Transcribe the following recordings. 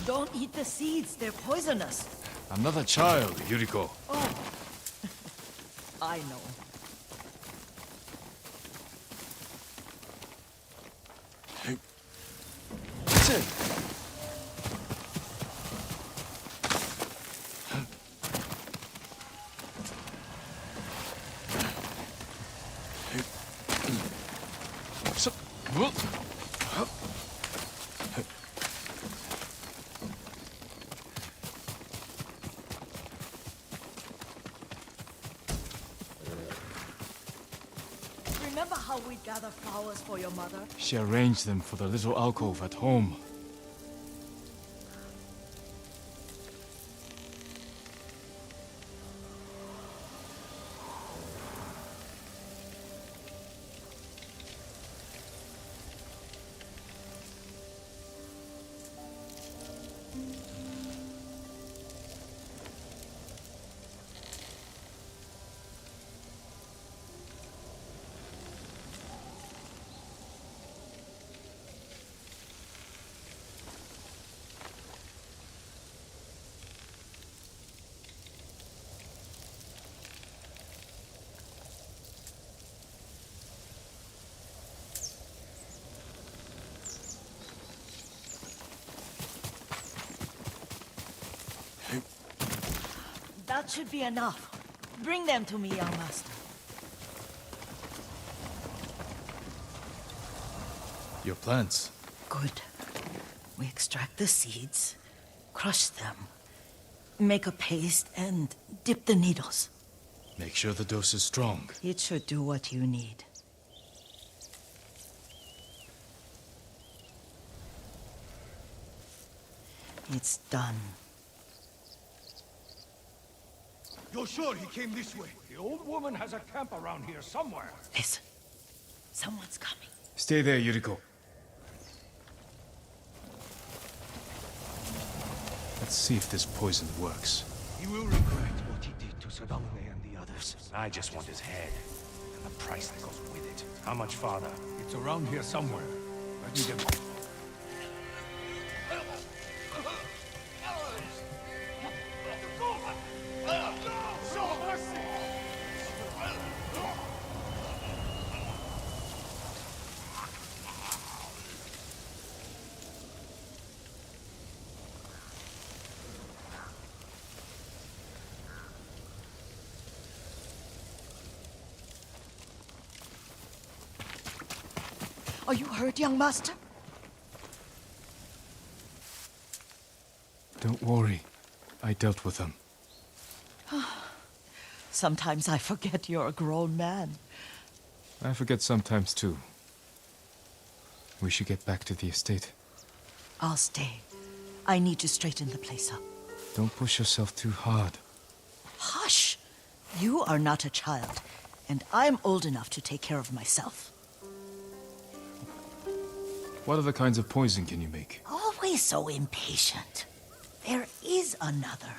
Don't eat the seeds, they're poisonous. I'm not a child, Yuriko. Oh, I know. That's it. Remember how we'd gather flowers for your mother? She arranged them for the little alcove at home. That should be enough. Bring them to me, young master. Your plants. Good. We extract the seeds, crush them, make a paste, and dip the needles. Make sure the dose is strong. It should do what you need. It's done. You're sure he came this way? The old woman has a camp around here somewhere. Listen. Someone's coming. Stay there, Yuriko. Let's see if this poison works. He will regret what he did to Sadame and the others. I just want his head, and the price that goes with it. How much farther? It's around here somewhere. I need him. Are you hurt, young master? Don't worry. I dealt with them. Sometimes I forget you're a grown man. I forget sometimes too. We should get back to the estate. I'll stay. I need to straighten the place up. Don't push yourself too hard. Hush! You are not a child, and I'm old enough to take care of myself. What other kinds of poison can you make? Always so impatient. There is another.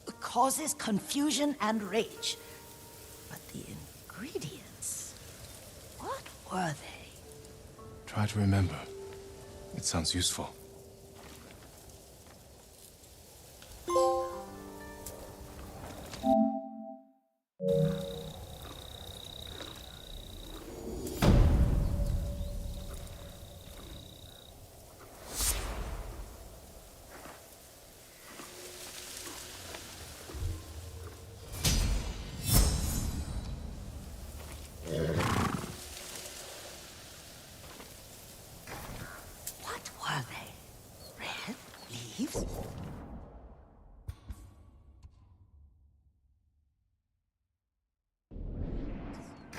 It causes confusion and rage. But the ingredients... what were they? Try to remember. It sounds useful. What were they? Red leaves?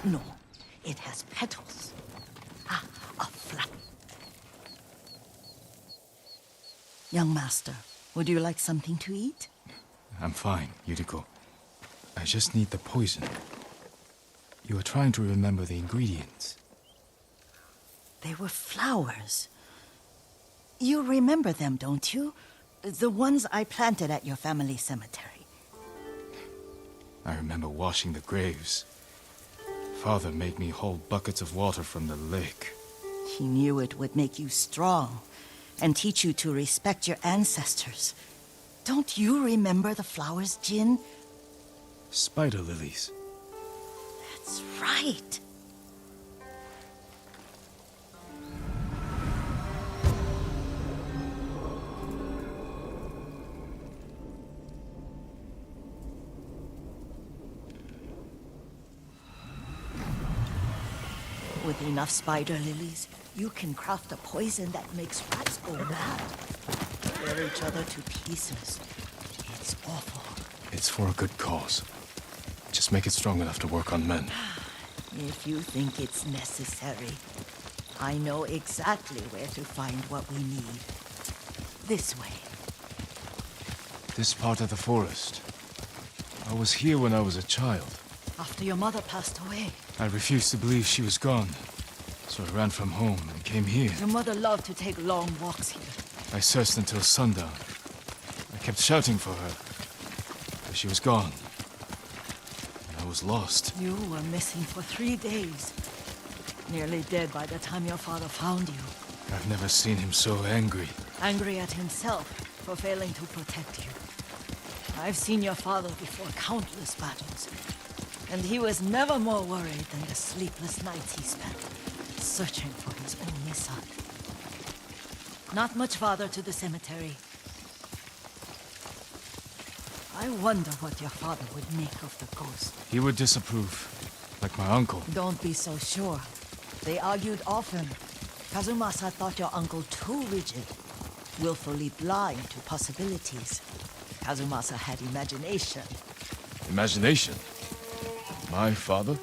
No, it has petals. Ah, a flower. Young master, would you like something to eat? I'm fine, Yuriko. I just need the poison. You are trying to remember the ingredients. They were flowers. You remember them, don't you? The ones I planted at your family cemetery. I remember washing the graves. Father made me hold buckets of water from the lake. He knew it would make you strong, and teach you to respect your ancestors. Don't you remember the flowers, Jin? Spider lilies. That's right. With enough spider lilies, you can craft a poison that makes rats go mad. Tear each other to pieces. It's awful. It's for a good cause. Just make it strong enough to work on men. If you think it's necessary, I know exactly where to find what we need. This way. This part of the forest. I was here when I was a child. After your mother passed away. I refused to believe she was gone. So I ran from home and came here. Your mother loved to take long walks here. I searched until sundown. I kept shouting for her. But she was gone. And I was lost. You were missing for 3 days. Nearly dead by the time your father found you. I've never seen him so angry. Angry at himself for failing to protect you. I've seen your father before countless battles. And he was never more worried than the sleepless nights he spent searching for his only son. Not much farther to the cemetery. I wonder what your father would make of the ghost. He would disapprove, like my uncle. Don't be so sure. They argued often. Kazumasa thought your uncle too rigid, willfully blind to possibilities. Kazumasa had imagination. Imagination? My father?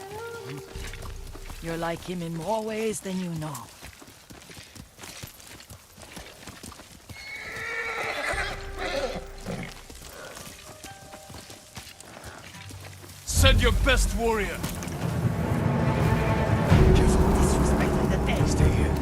You're like him in more ways than you know. Send your best warrior! Careful disrespecting the dead. Stay here.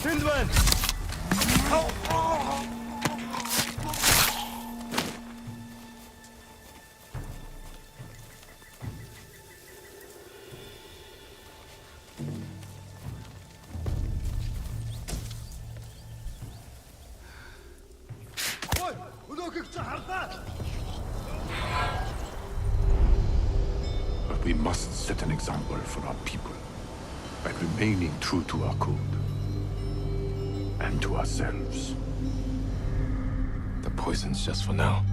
Tindwen! But we must set an example for our people by remaining true to our code and to ourselves. The poison's just for now.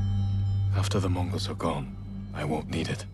After the Mongols are gone, I won't need it.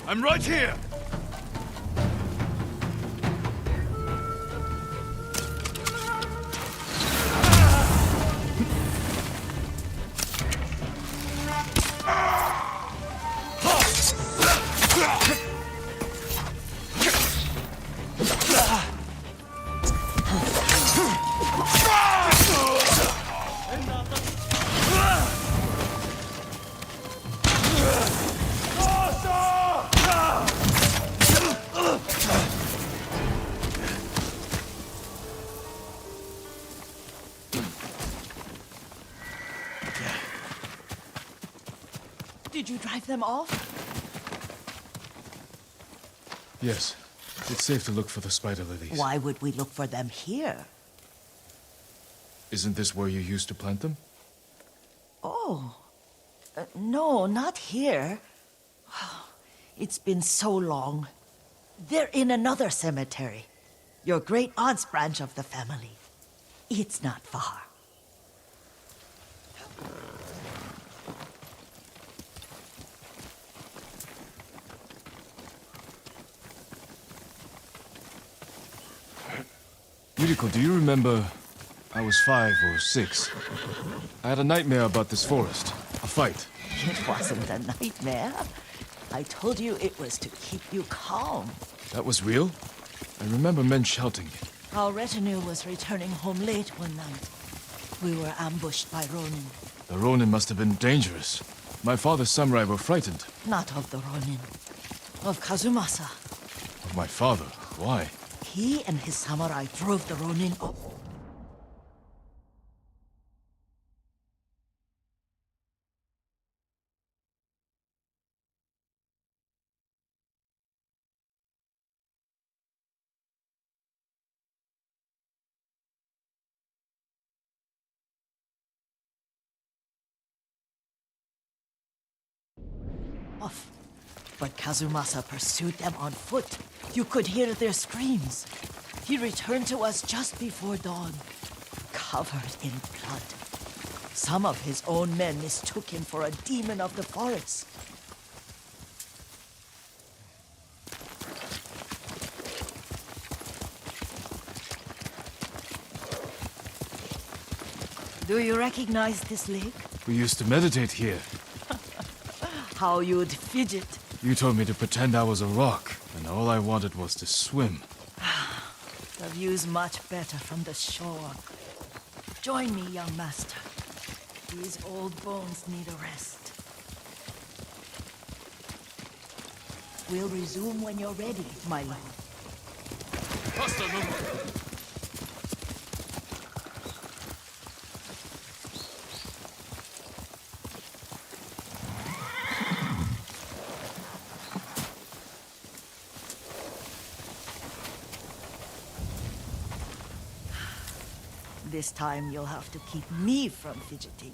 I'm right here! Did you drive them off? Yes. It's safe to look for the spider lilies. Why would we look for them here? Isn't this where you used to plant them? Oh. No, not here. It's been so long. They're in another cemetery. Your great-aunt's branch of the family. It's not far. Yuriko, do you remember... I was 5 or 6. I had a nightmare about this forest. A fight. It wasn't a nightmare. I told you it was to keep you calm. That was real? I remember men shouting. Our retinue was returning home late one night. We were ambushed by Ronin. The Ronin must have been dangerous. My father's samurai were frightened. Not of the Ronin. Of Kazumasa. Of my father? Why? He and his samurai drove the Ronin up. Off. But Kazumasa pursued them on foot. You could hear their screams. He returned to us just before dawn, covered in blood. Some of his own men mistook him for a demon of the forest. Do you recognize this lake? We used to meditate here. How you'd fidget. You told me to pretend I was a rock, and all I wanted was to swim. The view's much better from the shore. Join me, young master. These old bones need a rest. We'll resume when you're ready, my lord. This time you'll have to keep me from fidgeting.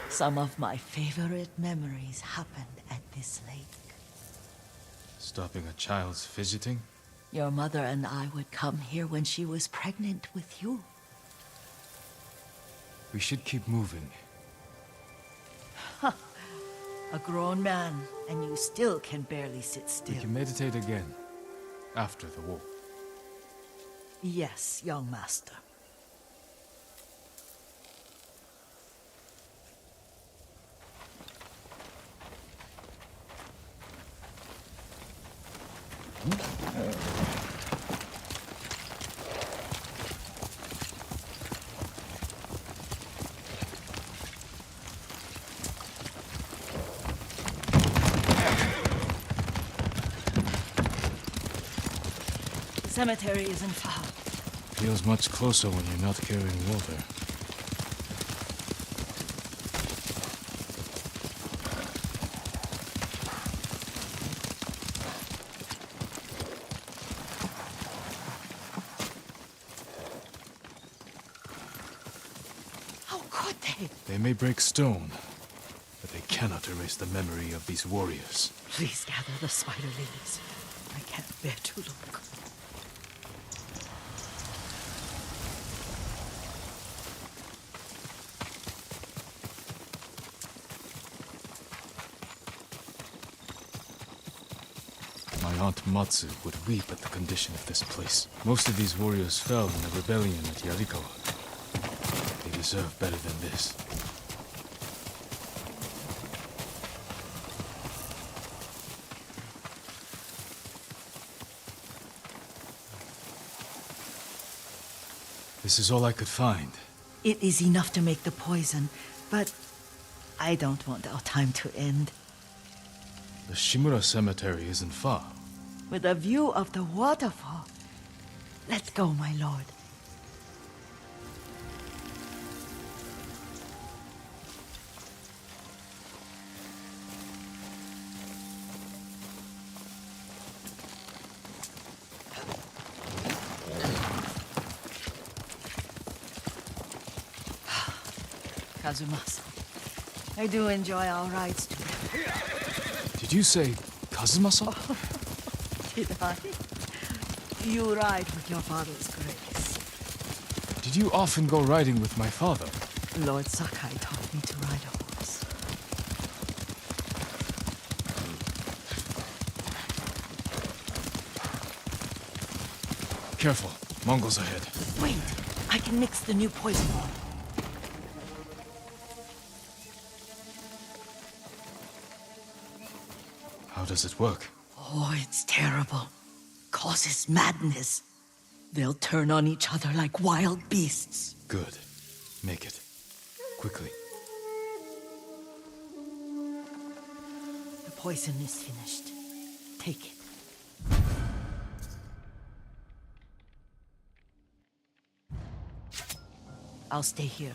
Some of my favorite memories happened at this lake. Stopping a child's fidgeting? Your mother and I would come here when she was pregnant with you. We should keep moving. A grown man, and you still can barely sit still. We can meditate again, after the war. Yes, young master. The cemetery isn't far. Feels much closer when you're not carrying water. How could they? They may break stone, but they cannot erase the memory of these warriors. Please gather the spider lilies. I can't bear to look. My aunt Matsu would weep at the condition of this place. Most of these warriors fell in the rebellion at Yarikawa. They deserve better than this. This is all I could find. It is enough to make the poison, but I don't want our time to end. The Shimura Cemetery isn't far. With a view of the waterfall. Let's go, my lord. Kazumasa, I do enjoy our rides together. Did you say Kazumasa? Did I? You ride with your father's grace. Did you often go riding with my father? Lord Sakai taught me to ride a horse. Careful, Mongols ahead. Wait, I can mix the new poison. How does it work? Oh, it's terrible. Causes madness. They'll turn on each other like wild beasts. Good. Make it. Quickly. The poison is finished. Take it. I'll stay here.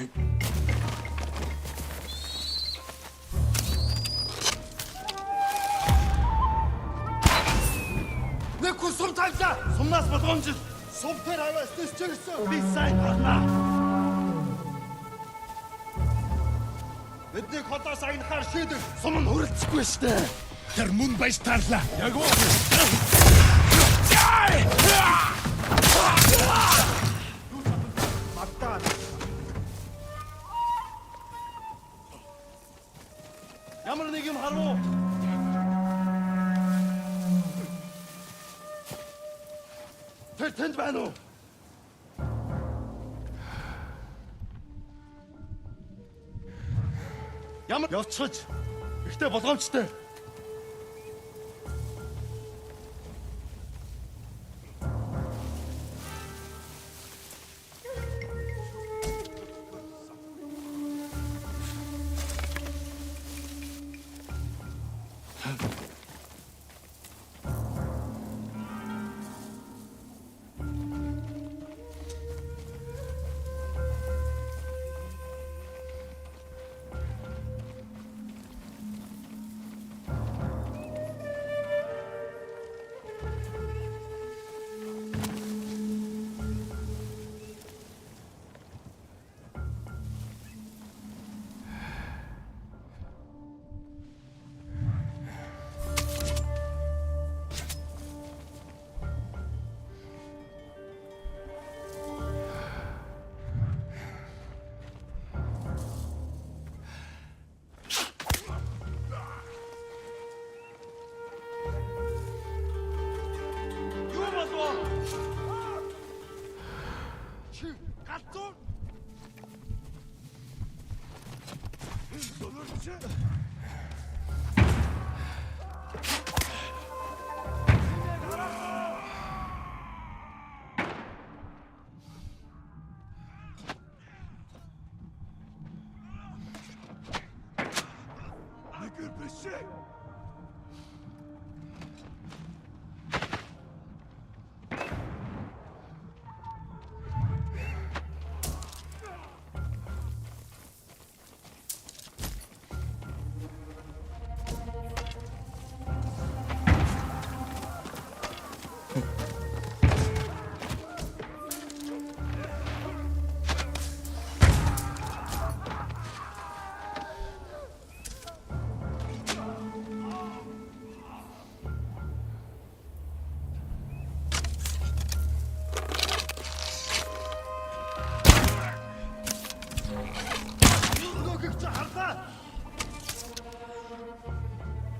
Нэг хүн сум тавьлаа. Сумнаас болгоомжил. Сумтэр аваас төсчөрсөн. Би сайн харнаа. Бидний хотоос агнахаар шийдэх сум нь хөрөлцөхгүй штэ. Тэр мөн байж таарлаа. Яг уу. Мартаа. Ямар нэг юм харав уу? Тэр тэнд байна уу? Ямар явцгаж ихтэй болгоомжтой.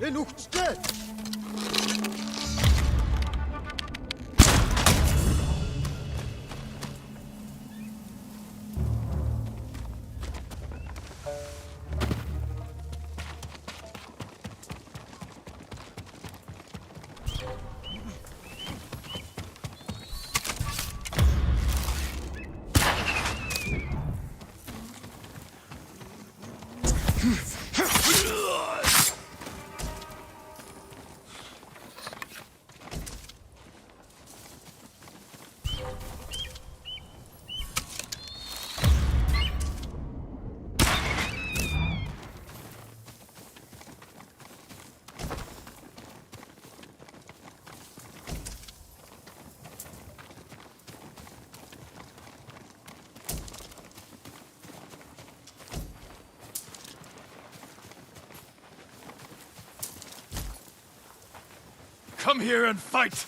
Энэ үхчихтэй. Come here and fight!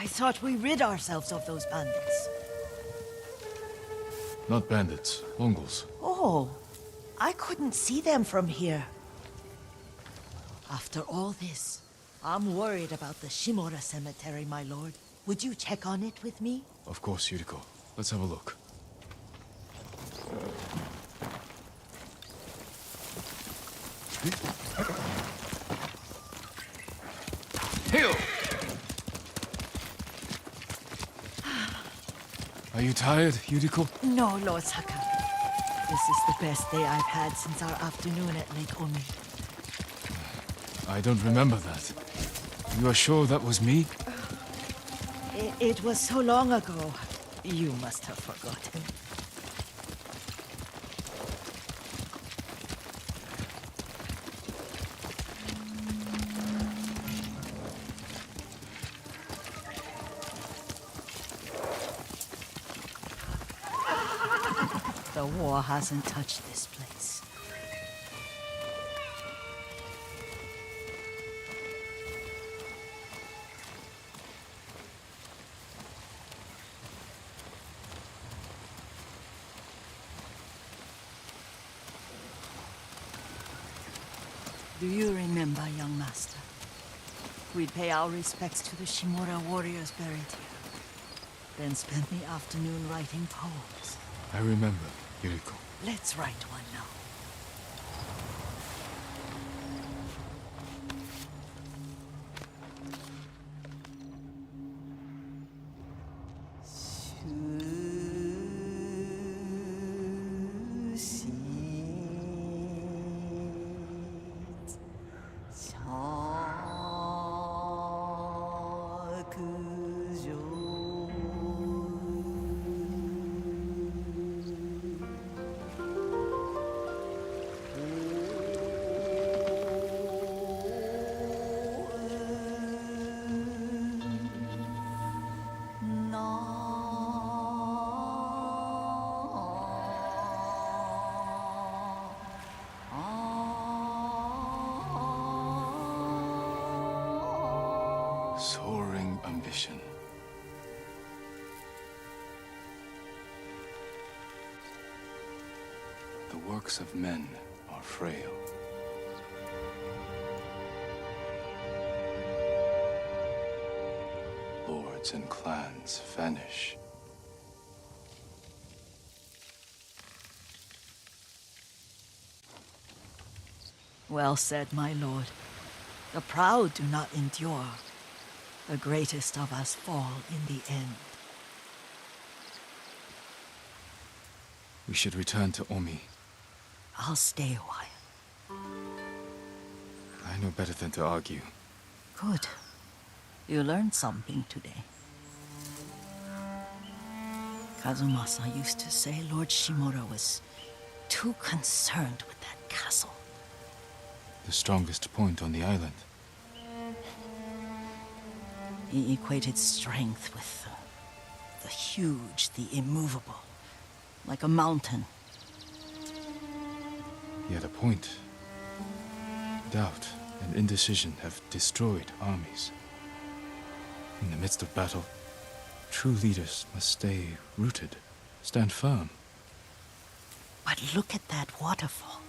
I thought we rid ourselves of those bandits. Not bandits, Mongols. Oh, I couldn't see them from here. After all this, I'm worried about the Shimura cemetery, my lord. Would you check on it with me? Of course, Yuriko. Let's have a look. Hill! Are you tired, Yuriko? No, Lord Saka. This is the best day I've had since our afternoon at Lake Omi. I don't remember that. You are sure that was me? It was so long ago. You must have forgotten. The war hasn't touched this place. Do you remember, young master? We'd pay our respects to the Shimura warriors buried here, then spend the afternoon writing poems. I remember, Yuriko. Let's write one now. Soaring ambition. The works of men are frail. Lords and clans vanish. Well said, my lord. The proud do not endure. The greatest of us fall in the end. We should return to Omi. I'll stay a while. I know better than to argue. Good. You learned something today. Kazumasa used to say Lord Shimura was too concerned with that castle. The strongest point on the island. He equated strength with the huge, the immovable, like a mountain. He had a point. Doubt and indecision have destroyed armies. In the midst of battle, true leaders must stay rooted, stand firm. But look at that waterfall.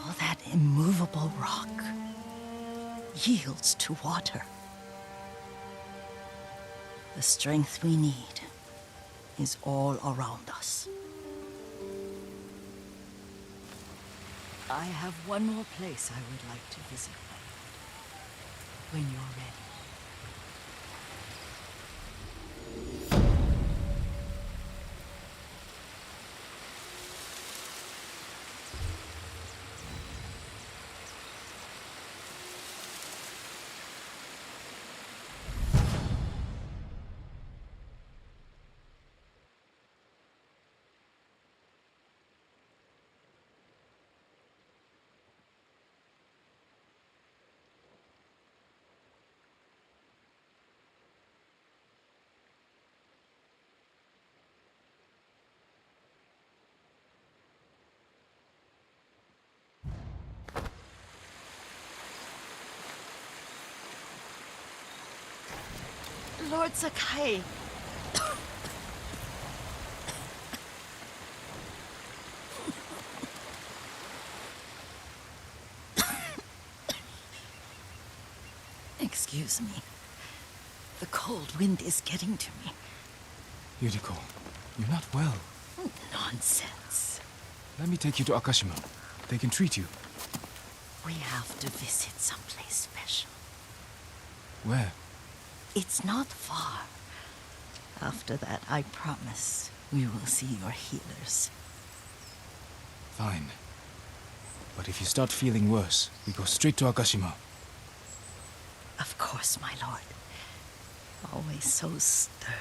All that immovable rock yields to water. The strength we need is all around us. I have one more place I would like to visit, my lord, when you're ready. Lord Sakai. Excuse me. The cold wind is getting to me. Yuriko, you're not well. Nonsense. Let me take you to Akashima. They can treat you. We have to visit someplace special. Where? It's not far. After that, I promise we will see your healers. Fine. But if you start feeling worse, we go straight to Akashima. Of course, my lord. Always so stern.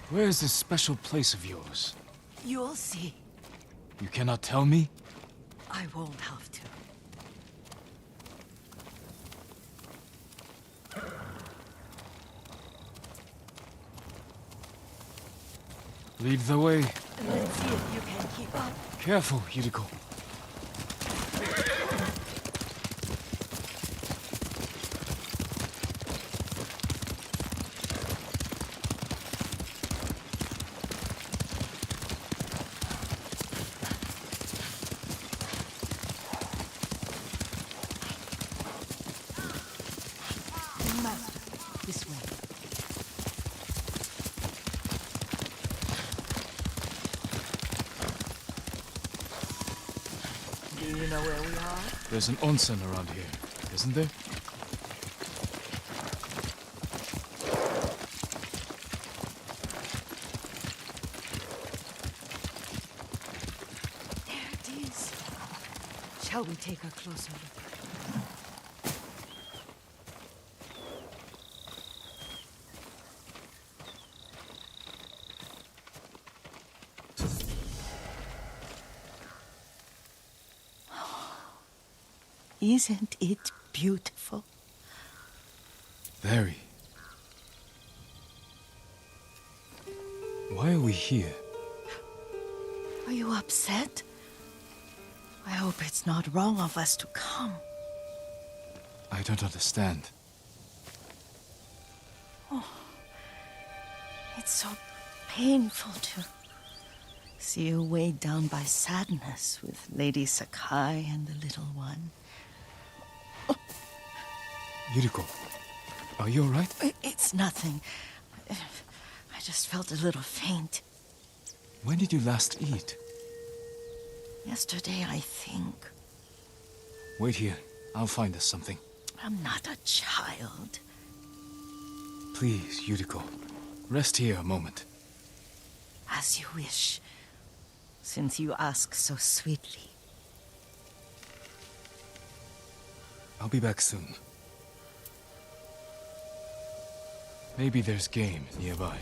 Where is this special place of yours? You'll see. You cannot tell me? I won't have to. Lead the way. Let's see if you can keep up. Careful, Yuriko. Master, this way. Do you know where we are? There's an onsen around here, isn't there? There it is. Shall we take a closer look? Isn't it beautiful? Very. Why are we here? Are you upset? I hope it's not wrong of us to come. I don't understand. It's so painful to see you weighed down by sadness with Lady Sakai and the little one. Yuriko, are you alright? It's nothing. I just felt a little faint. When did you last eat? Yesterday, I think. Wait here. I'll find us something. I'm not a child. Please, Yuriko. Rest here a moment. As you wish, since you ask so sweetly. I'll be back soon. Maybe there's game nearby.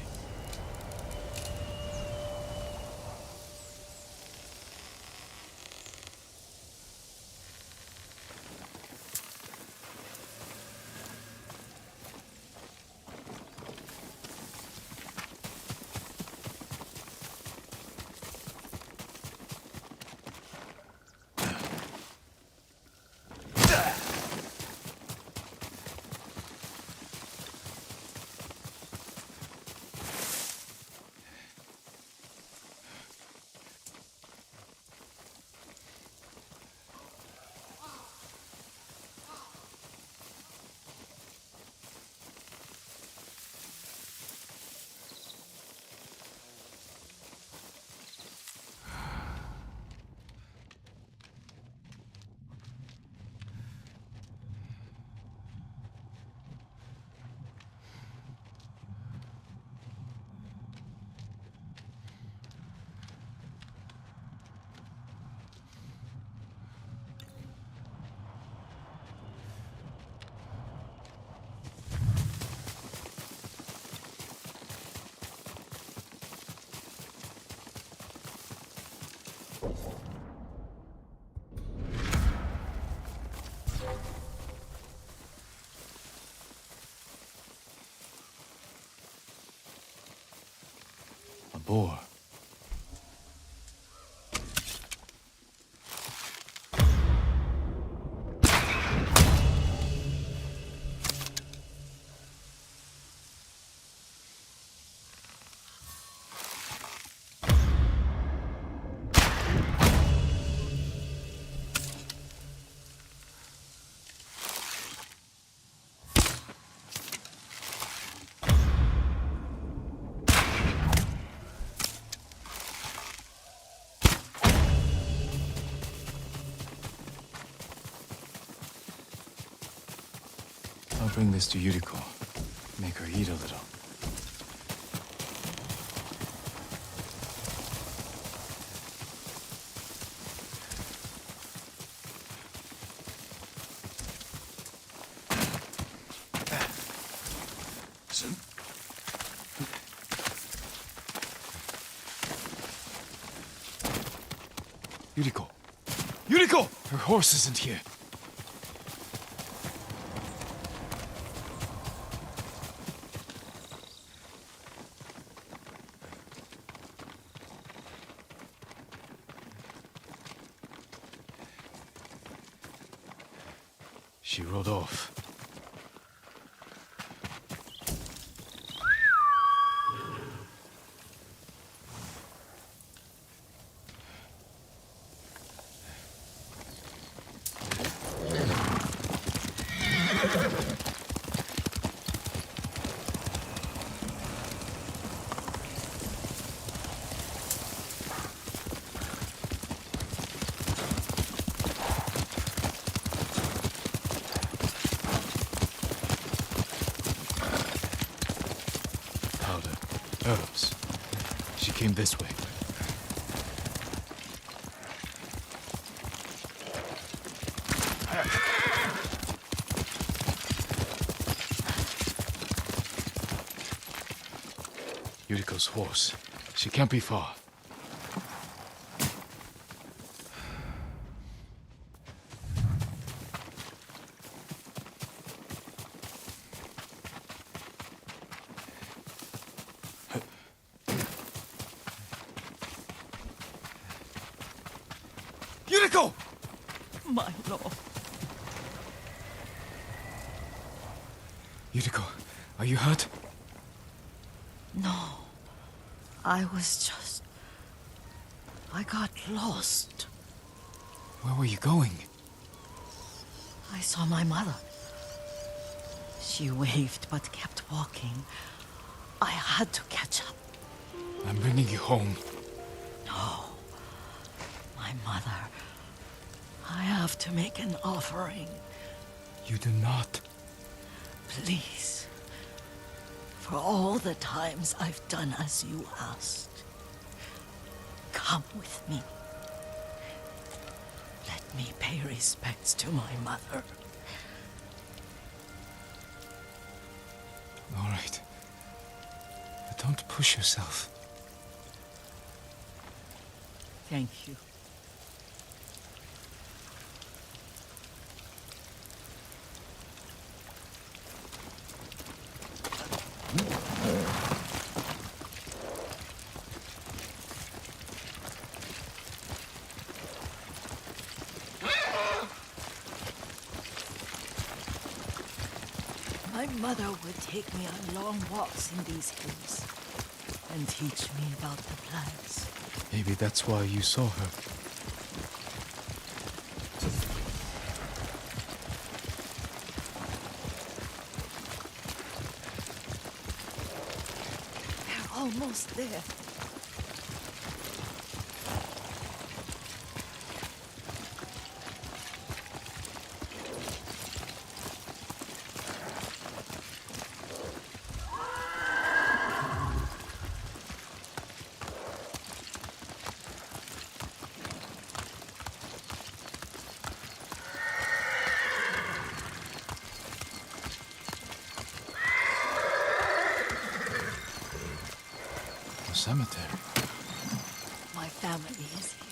boar. I'll bring this to Yuriko. Make her eat a little. Yuriko! Yuriko! Her horse isn't here. She rode off. Herbs. She came this way. Yuriko's horse. She can't be far. Yuriko! My lord. Yuriko, are you hurt? No. I got lost. Where were you going? I saw my mother. She waved but kept walking. I had to catch up. I'm bringing you home. No. My mother. I have to make an offering. You do not. Please. For all the times I've done as you asked. Come with me. Let me pay respects to my mother. All right. But don't push yourself. Thank you. My mother would take me on long walks in these hills and teach me about the plants. Maybe that's why you saw her. We're almost there. Cemetery. My family is here.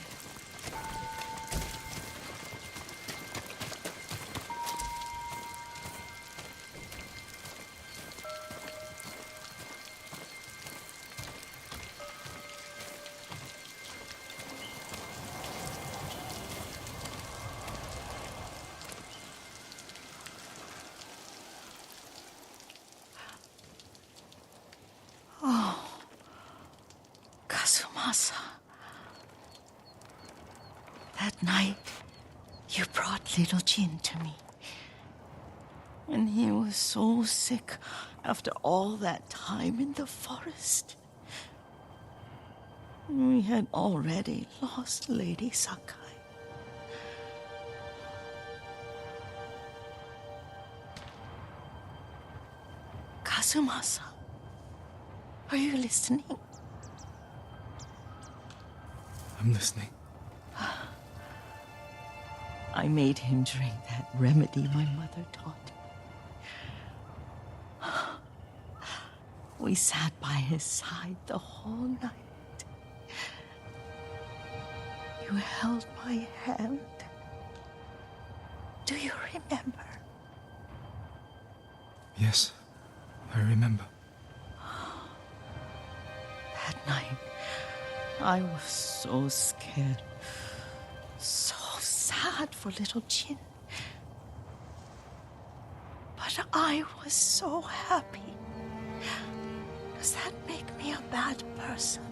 Kazumasa. That night, you brought little Jin to me. And he was so sick after all that time in the forest. We had already lost Lady Sakai. Kazumasa, are you listening? I'm listening. I made him drink that remedy my mother taught me. We sat by his side the whole night. You held my hand. Do you remember? Yes, I remember. That night, I was so scared, so sad for little Jin. But I was so happy. Does that make me a bad person?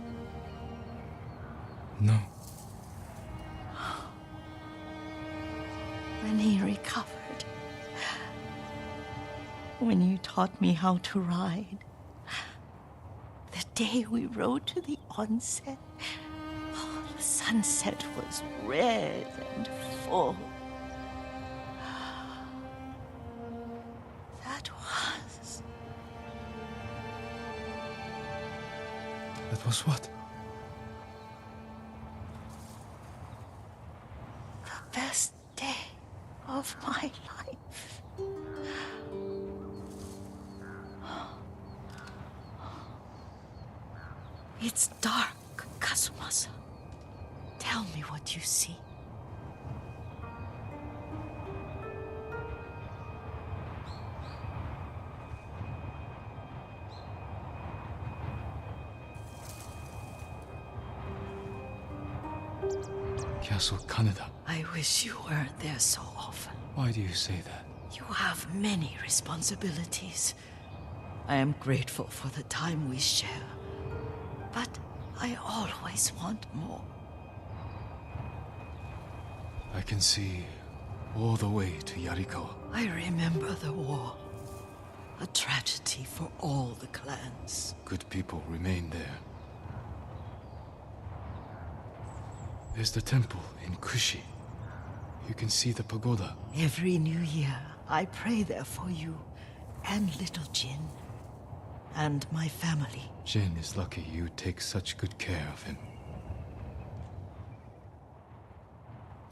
No. When he recovered, when you taught me how to ride, the day we rode to the onsen, oh, the sunset was red and full. That was what? The best day of my life. It's dark, Kazumasa. Tell me what you see. Castle Kaneda. I wish you weren't there so often. Why do you say that? You have many responsibilities. I am grateful for the time we share, but I always want more. I can see all the way to Yarikawa. I remember the war. A tragedy for all the clans. Good people remain there. There's the temple in Kushi. You can see the pagoda. Every new year, I pray there for you and little Jin and my family. Jin is lucky you take such good care of him.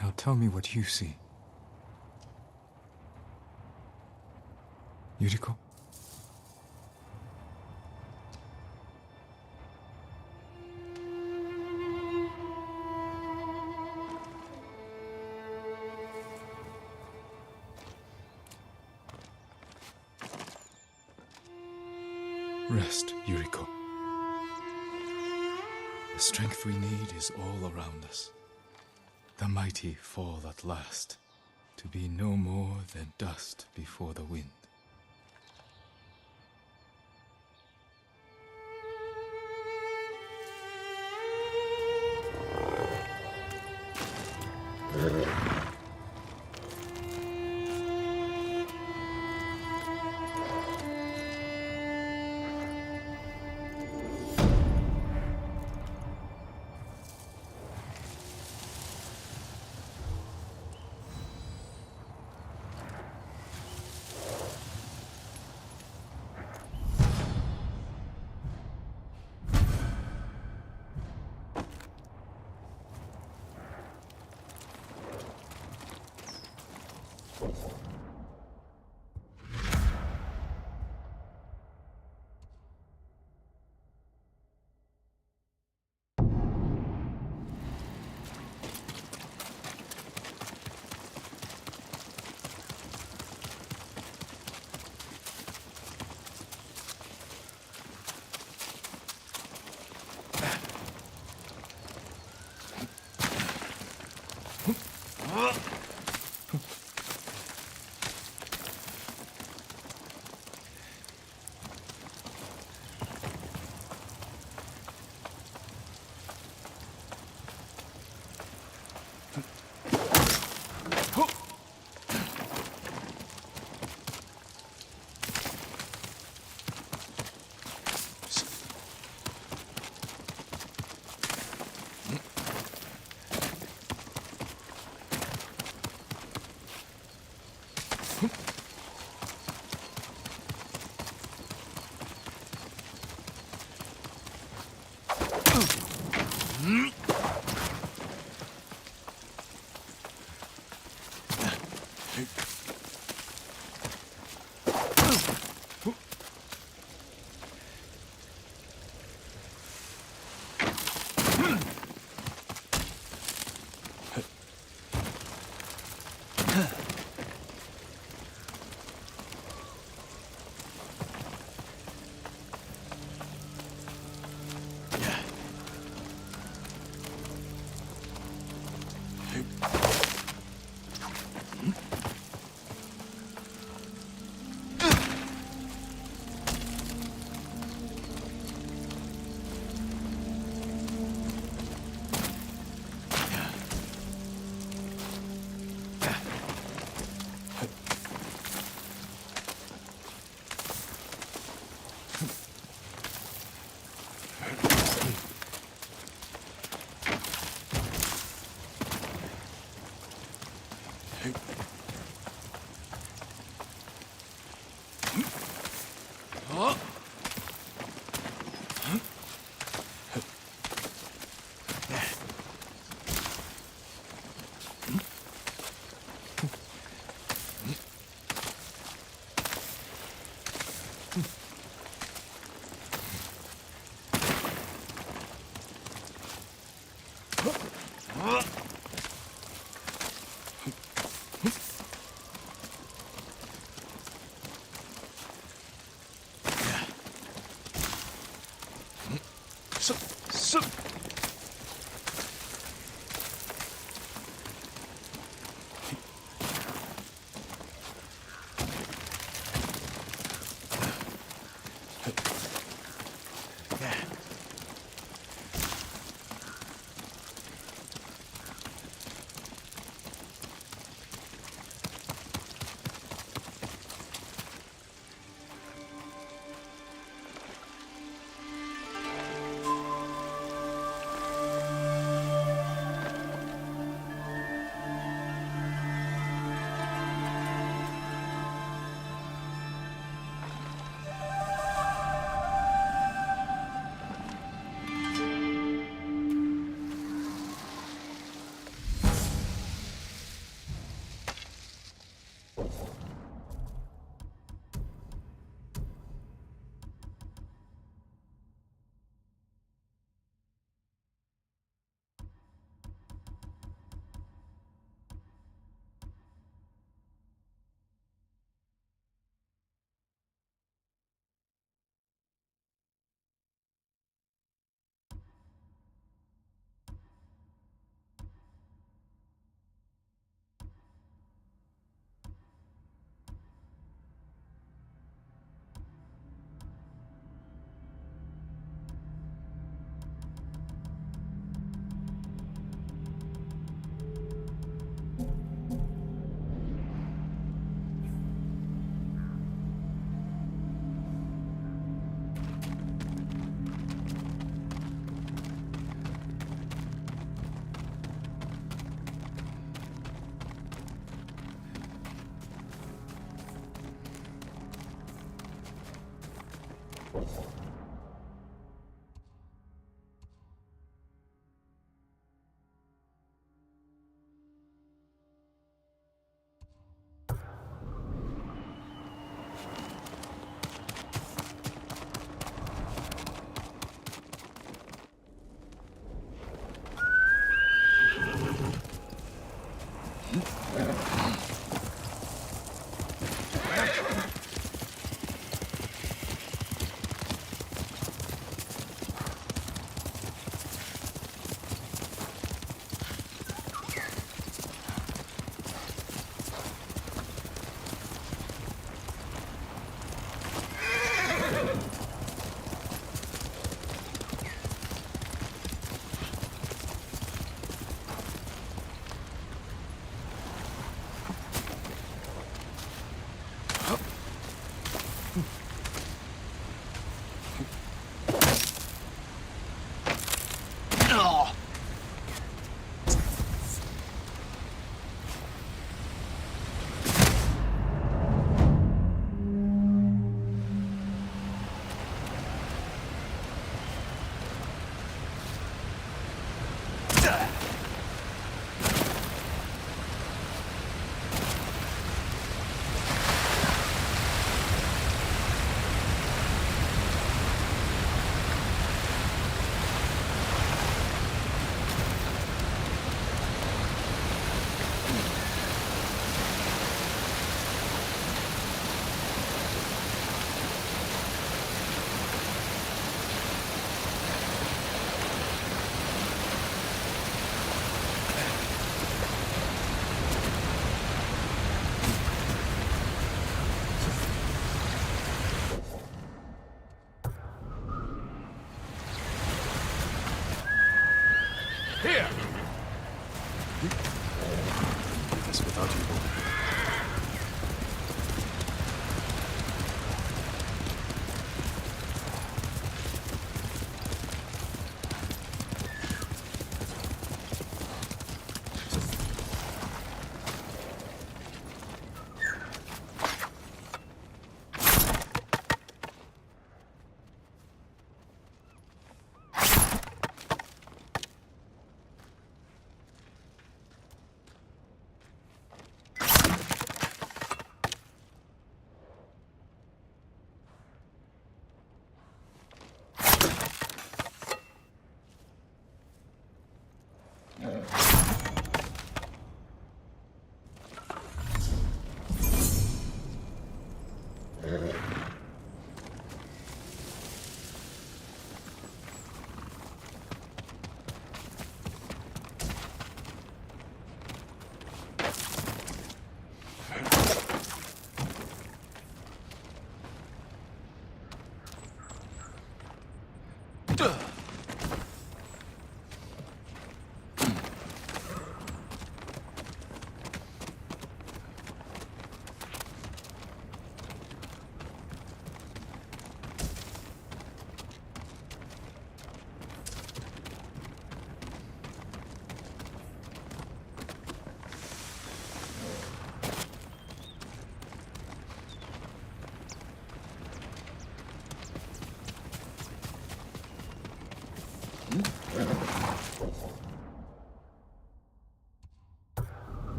Now tell me what you see. Yuriko? Rest, Yuriko. The strength we need is all around us. The mighty fall at last, to be no more than dust before the wind.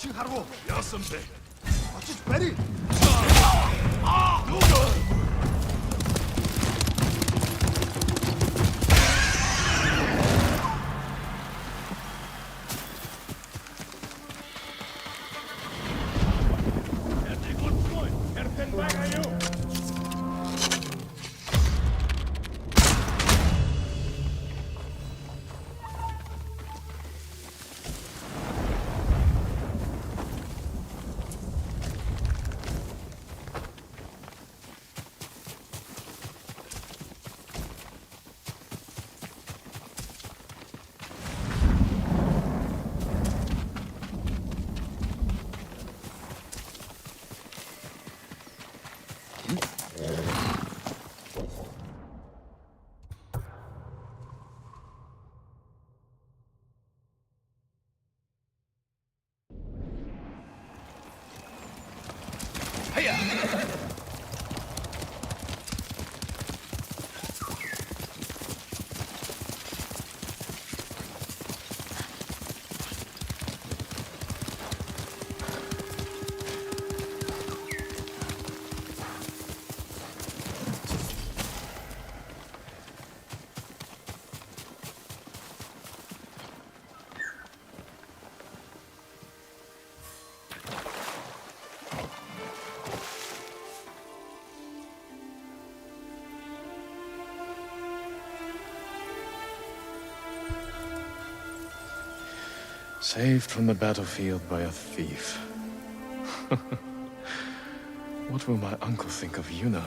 Очиг харгу. Яасан бэ? Очиж барь. Saved from the battlefield by a thief. What will my uncle think of Yuna?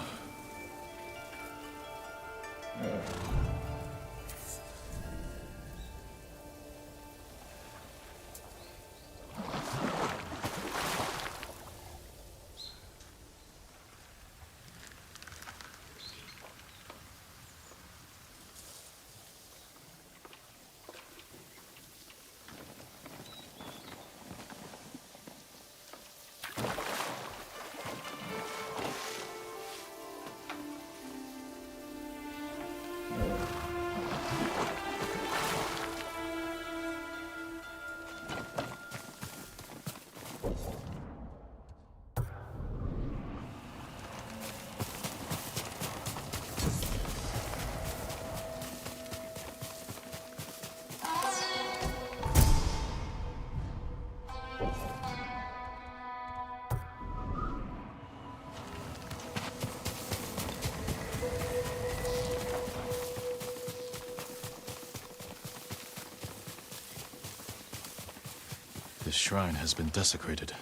This shrine has been desecrated.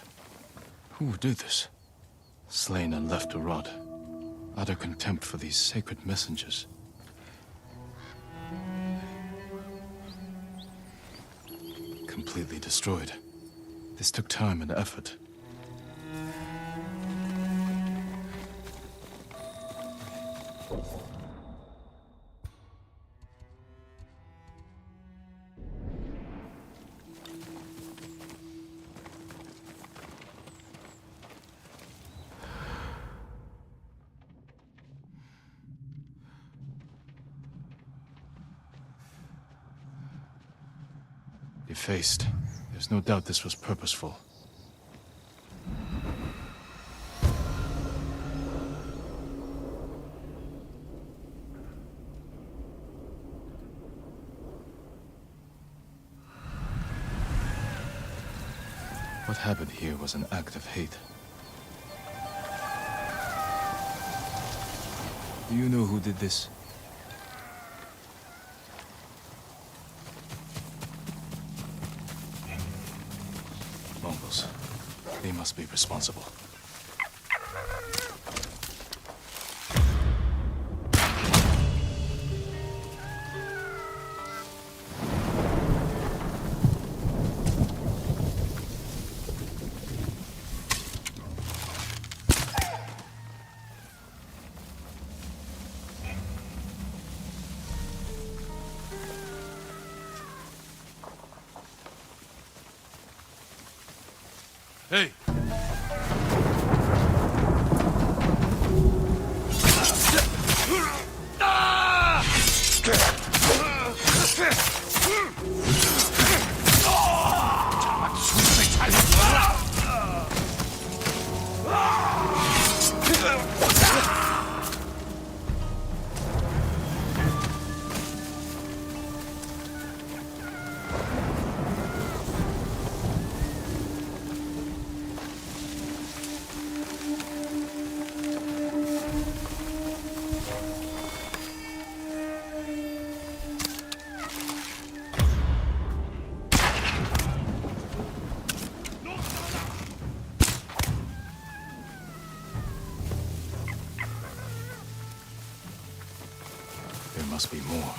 Who would do this? Slain and left to rot. Utter contempt for these sacred messengers. Completely destroyed. This took time and effort. Defaced. There's no doubt this was purposeful. What happened here was an act of hate. Do you know who did this? Mongols. They must be responsible. Hey! 잘 must be more.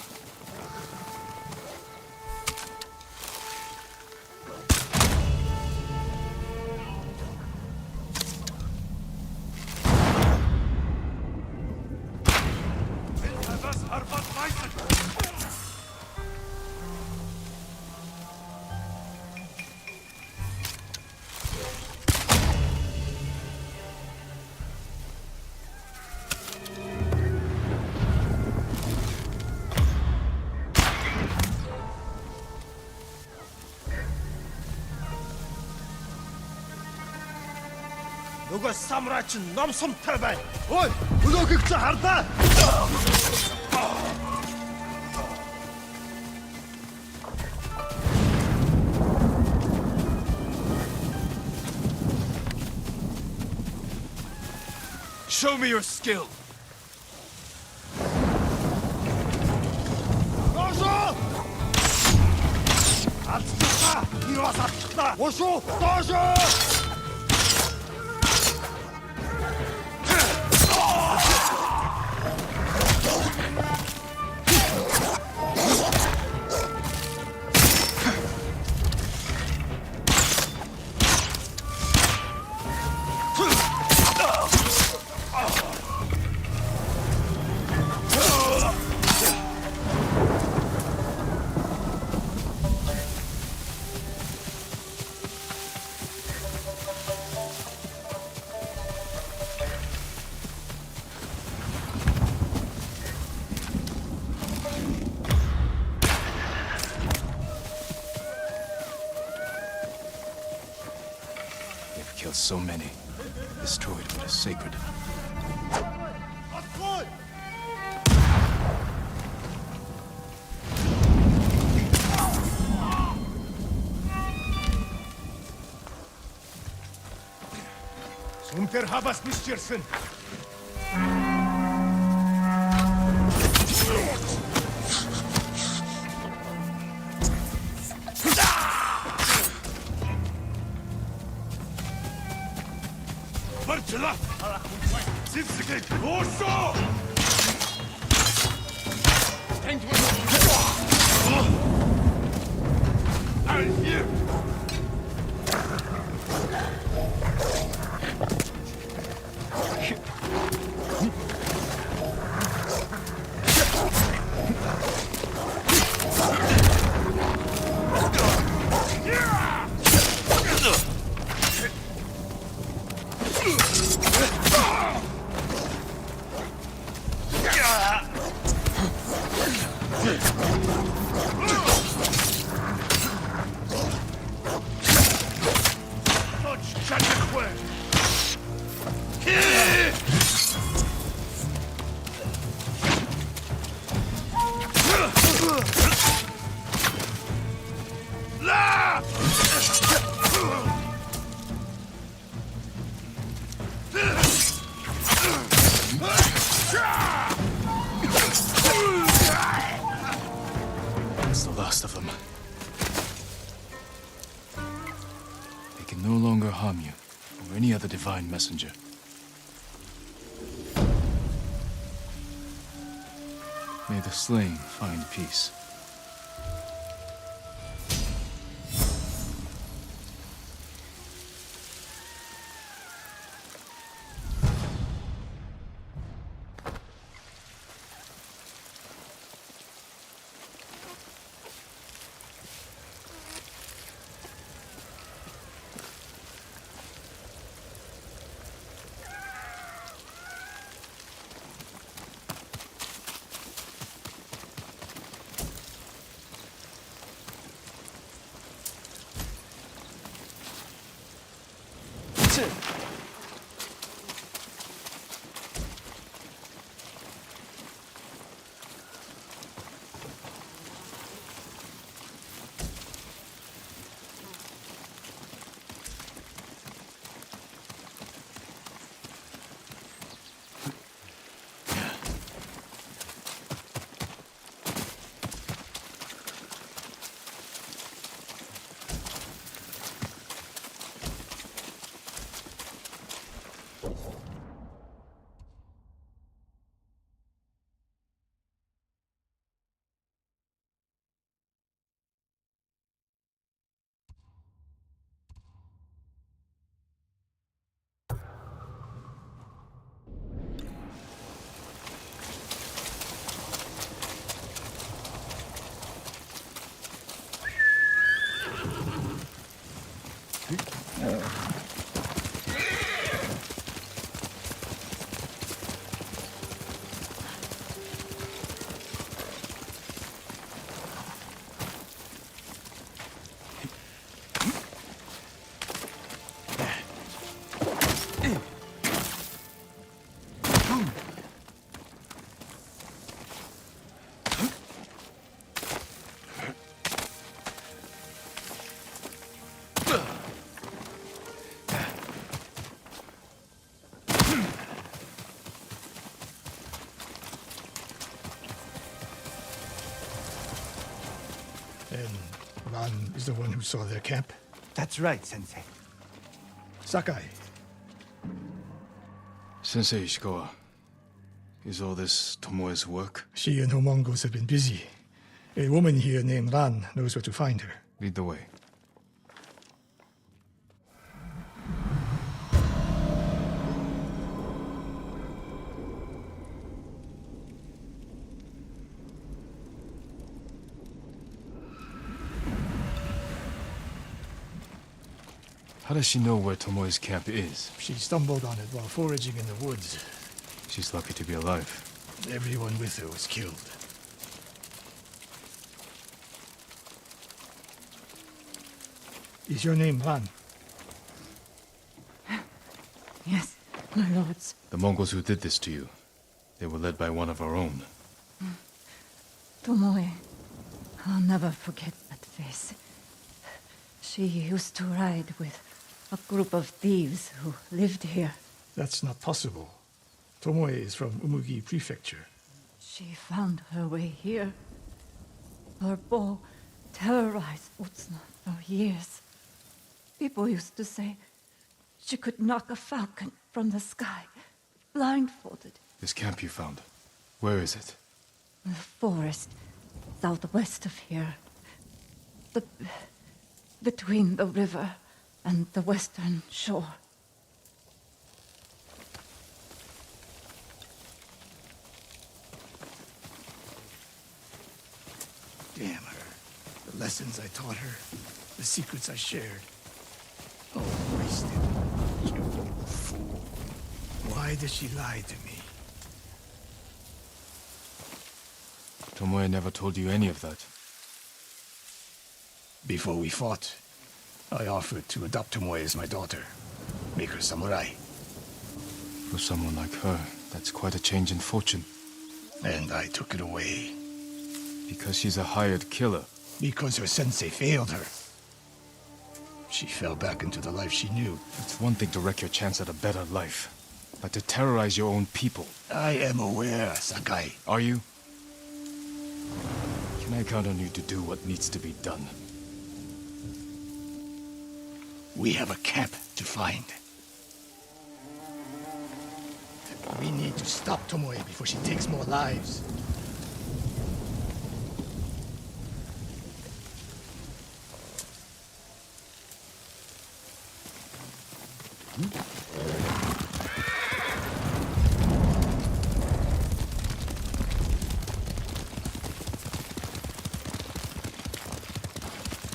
Нөгөө самурай чинь номсомтой байна. Ой, нөгөөгийг чи хардаа. Show me your skill. Доошо! Алдчихлаа. Би бас алдчихлаа. Ушуу, доошо! They've killed so many, destroyed what is sacred. Отхой! Сумтер хабас бисчерсэн. Барчла! Зивсэг гоошо! Тэнд Ай! That's the last of them. They can no longer harm you, or any other divine messenger. May the slain find peace. is the one who saw their camp? That's right, Sensei. Sakai. Sensei Ishikawa, is all this Tomoe's work? She and her Mongols have been busy. A woman here named Ran knows where to find her. Lead the way. How does she know where Tomoe's camp is? She stumbled on it while foraging in the woods. She's lucky to be alive. Everyone with her was killed. Is your name Ran? Yes, my lords. The Mongols who did this to you, they were led by one of our own. Tomoe. I'll never forget that face. She used to ride with a group of thieves who lived here. That's not possible. Tomoe is from Umugi Prefecture. She found her way here. Her bow terrorized Utsuna for years. People used to say she could knock a falcon from the sky, blindfolded. This camp you found, where is it? The forest southwest of here. Between the river and the western shore. Damn her. The lessons I taught her, the secrets I shared. All wasted. You old fool. Why did she lie to me? Tomoe never told you any of that. Before we fought, I offered to adopt Tomoe as my daughter. Make her samurai. For someone like her, that's quite a change in fortune. And I took it away. Because she's a hired killer. Because her sensei failed her. She fell back into the life she knew. It's one thing to wreck your chance at a better life, but to terrorize your own people. I am aware, Sakai. Are you? Can I count on you to do what needs to be done? We have a camp to find. We need to stop Tomoe before she takes more lives.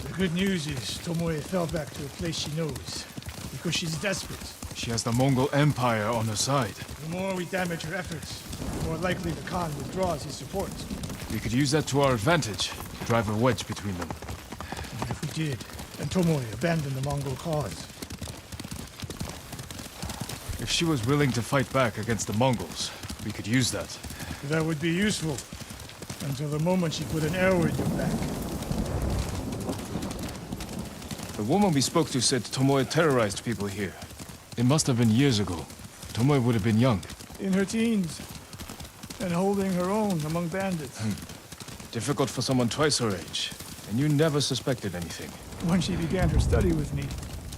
The good news is Tomoe fell back to a place she knows, because she's desperate. She has the Mongol Empire on her side. The more we damage her efforts, the more likely the Khan withdraws his support. We could use that to our advantage, drive a wedge between them. But if we did, and Tomoe abandoned the Mongol cause, If she was willing to fight back against the Mongols, we could use that. that would be useful, until the moment she put an arrow in your back. The woman we spoke to said Tomoe terrorized people here. It must have been years ago. Tomoe would have been young. In her teens, and holding her own among bandits. Difficult for someone twice her age. And you never suspected anything. When she began her study with me,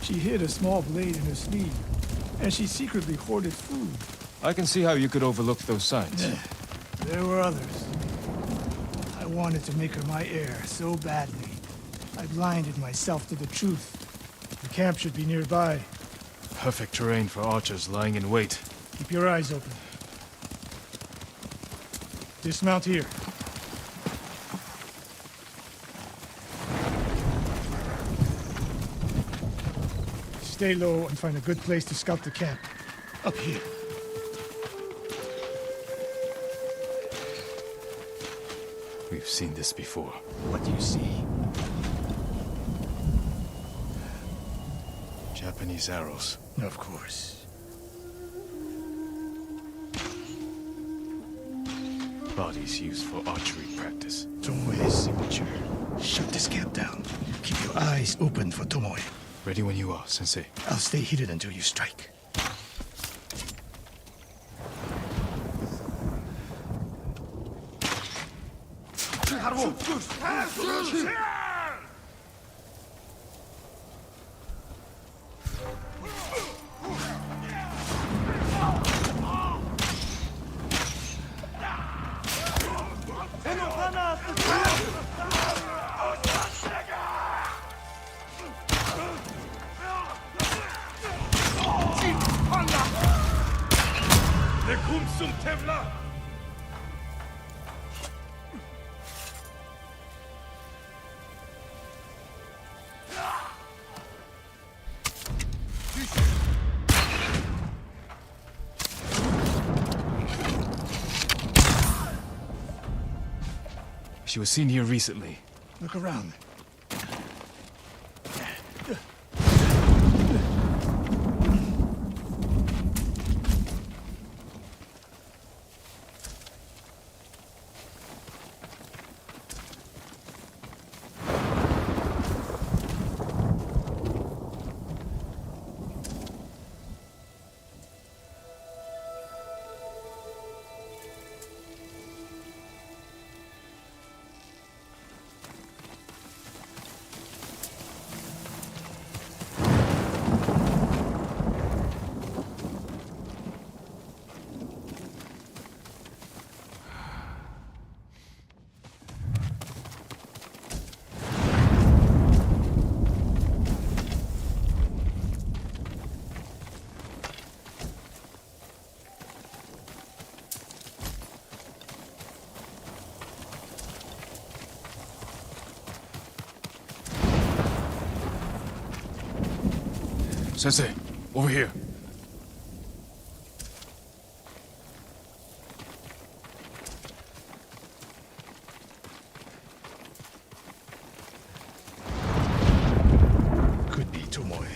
she hid a small blade in her sleeve, and she secretly hoarded food. I can see how you could overlook those signs. There were others. I wanted to make her my heir so badly. I blinded myself to the truth. The camp should be nearby. Perfect terrain for archers lying in wait. Keep your eyes open. Dismount here. Stay low and find a good place to scout the camp. Up here. We've seen this before. What do you see? Japanese arrows. Of course. Bodies used for archery practice. Tomoe's signature. Shut this camp down. Keep your eyes open for Tomoe. Ready when you are, Sensei. I'll stay hidden until you strike. Kumsum Tevla! She was seen here recently. Look around. Sensei, over here. Could be Tomoe.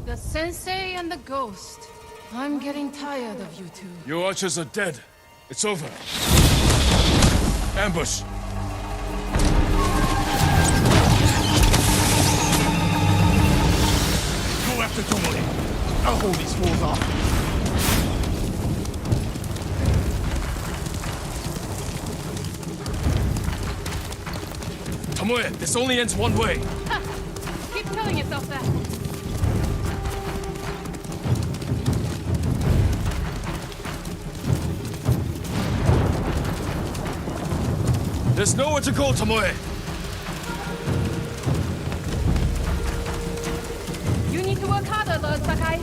The sensei and the ghost. I'm getting tired of you two. Your archers are dead. It's over. Ambush! Go after Tomoe. I'll hold these fools off. Tomoe, this only ends one way. Keep telling yourself that. There's nowhere to go, Tomoe. You need to work harder, Lord Sakai.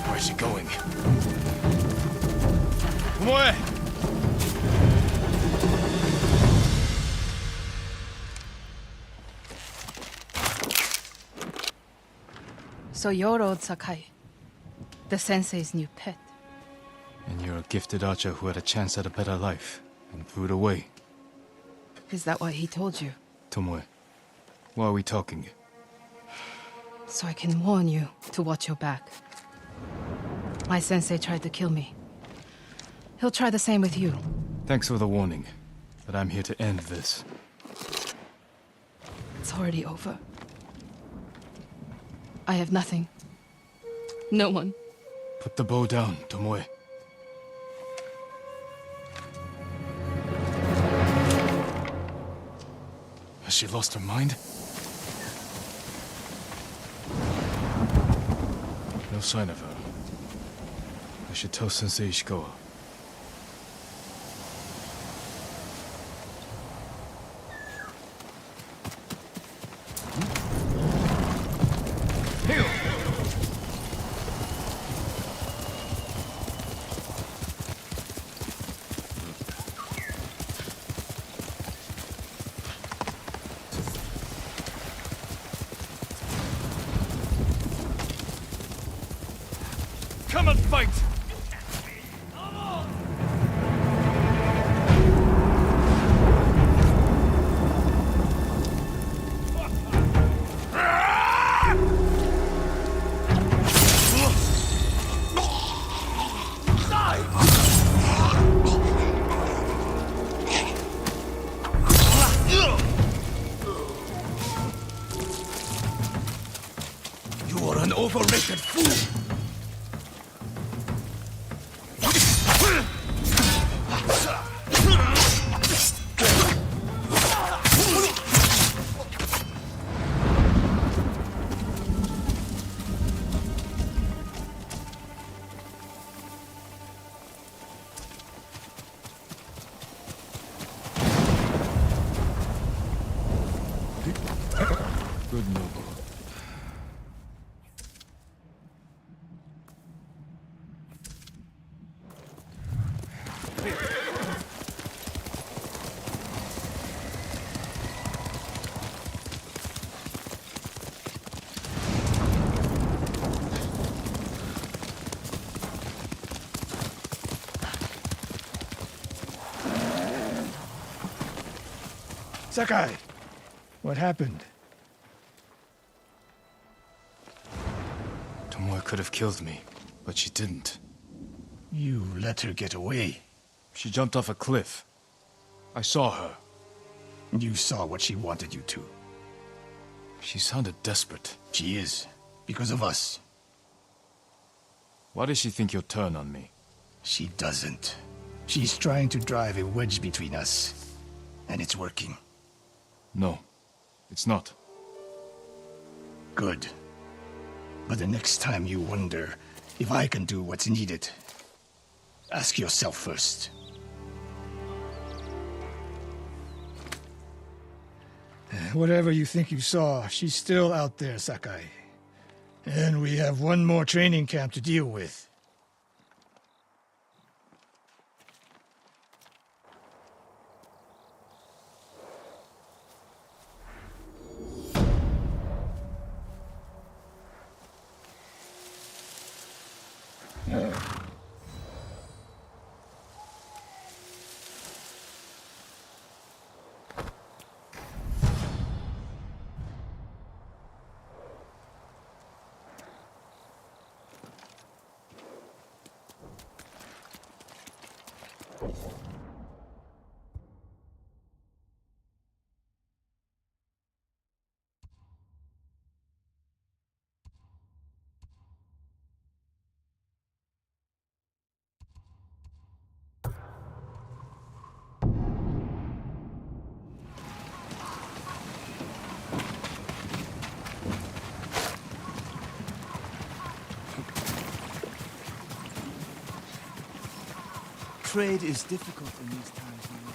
Where's she going? Tomoe! So you're Lord Sakai, the sensei's new pet. And you're a gifted archer who had a chance at a better life and threw it away. Is that what he told you? Tomoe, why are we talking? So I can warn you to watch your back. My sensei tried to kill me. He'll try the same with you. Thanks for the warning, but I'm here to end this. It's already over. I have nothing. No one. Put the bow down, Tomoe. Has she lost her mind? No sign of her. I should tell Sensei Ishikawa. Come and fight! You are an overrated fool! Good noble. Sakai, what happened? Tomoe could have killed me, but she didn't. You let her get away. She jumped off a cliff. I saw her. You saw what she wanted you to. She sounded desperate. She is, because of us. Why does she think you'll turn on me? She doesn't. She's trying to drive a wedge between us. And it's working. No, it's not. Good. But the next time you wonder if I can do what's needed, ask yourself first. Whatever you think you saw, she's still out there, Sakai. And we have one more training camp to deal with. Trade is difficult in these times, you know.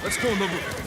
Let's go, Nobu.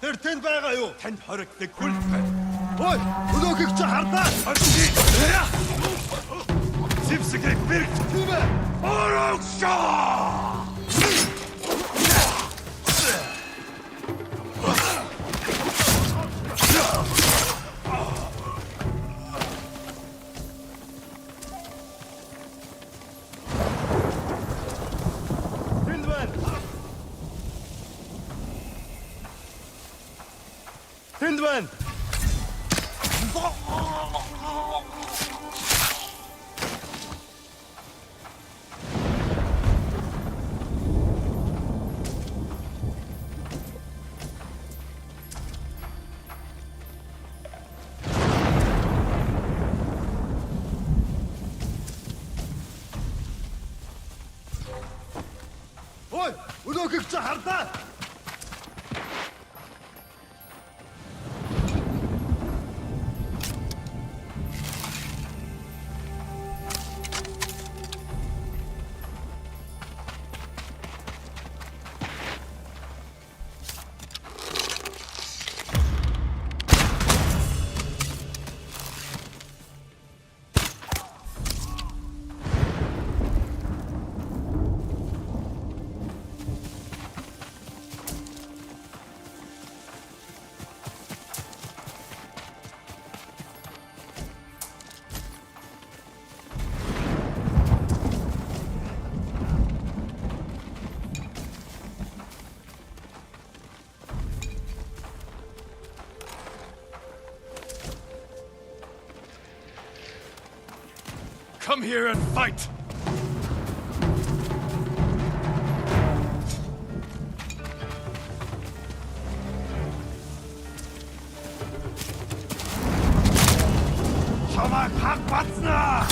Тэр тэнд байгаа юу? Танд хоригддаг хүлбэ. Ой, өнөөхийг чи хардаа. Зевсэг бэрх түвэ. Орогшоо. Hindman! Ой, өнөөхийг чи хардаа. Come here and fight! Чамайг хаг бацнаа!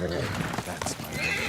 That's my woman.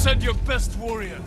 Send your best warrior.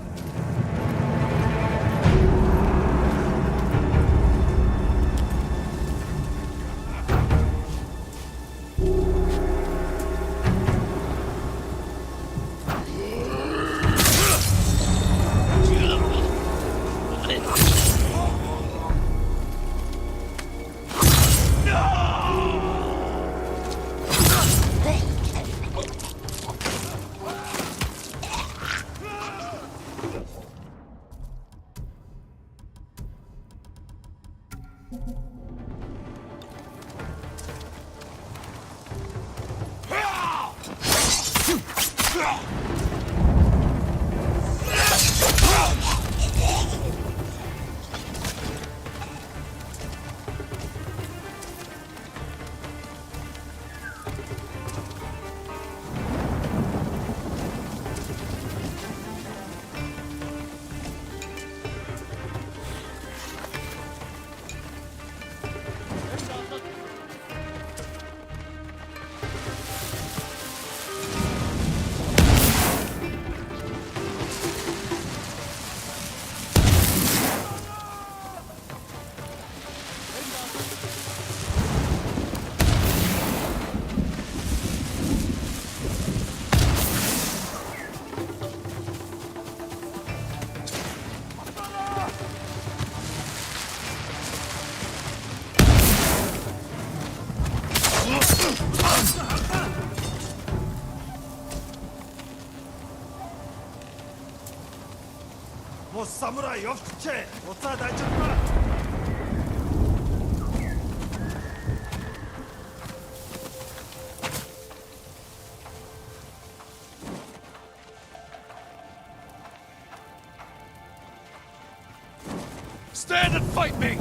뭐 사무라이 없지? 못사 다쳤다. Stand and fight me!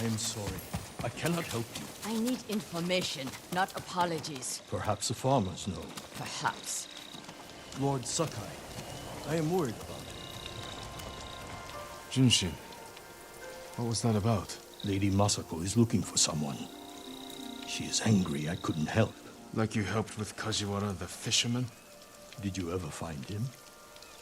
I am sorry. I cannot help you. I need information, not apologies. Perhaps the farmers know. Perhaps. Lord Sakai, I am worried about him. Junshin, what was that about? Lady Masako is looking for someone. She is angry I couldn't help. Like you helped with Kajiwara the fisherman? Did you ever find him?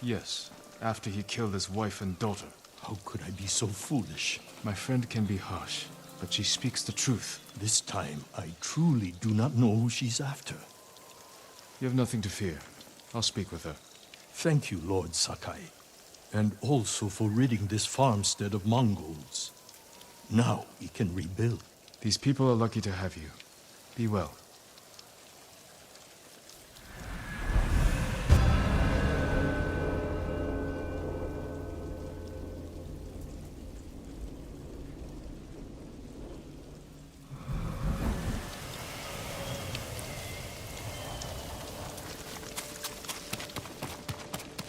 Yes, after he killed his wife and daughter. How could I be so foolish? My friend can be harsh, but she speaks the truth. This time, I truly do not know who she's after. You have nothing to fear. I'll speak with her. Thank you, Lord Sakai. And also for ridding this farmstead of Mongols. Now we can rebuild. These people are lucky to have you. Be well.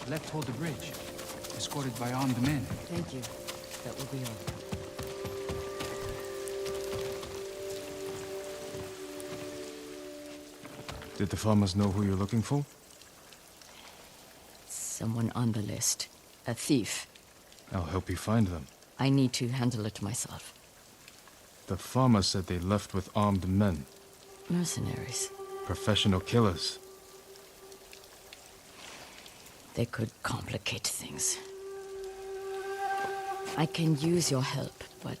Left toward the bridge, escorted by armed men. Thank you. That will be all. Did the farmers know who you're looking for? Someone on the list. A thief. I'll help you find them. I need to handle it myself. The farmers said they left with armed men. Mercenaries. Professional killers. They could complicate things. I can use your help, but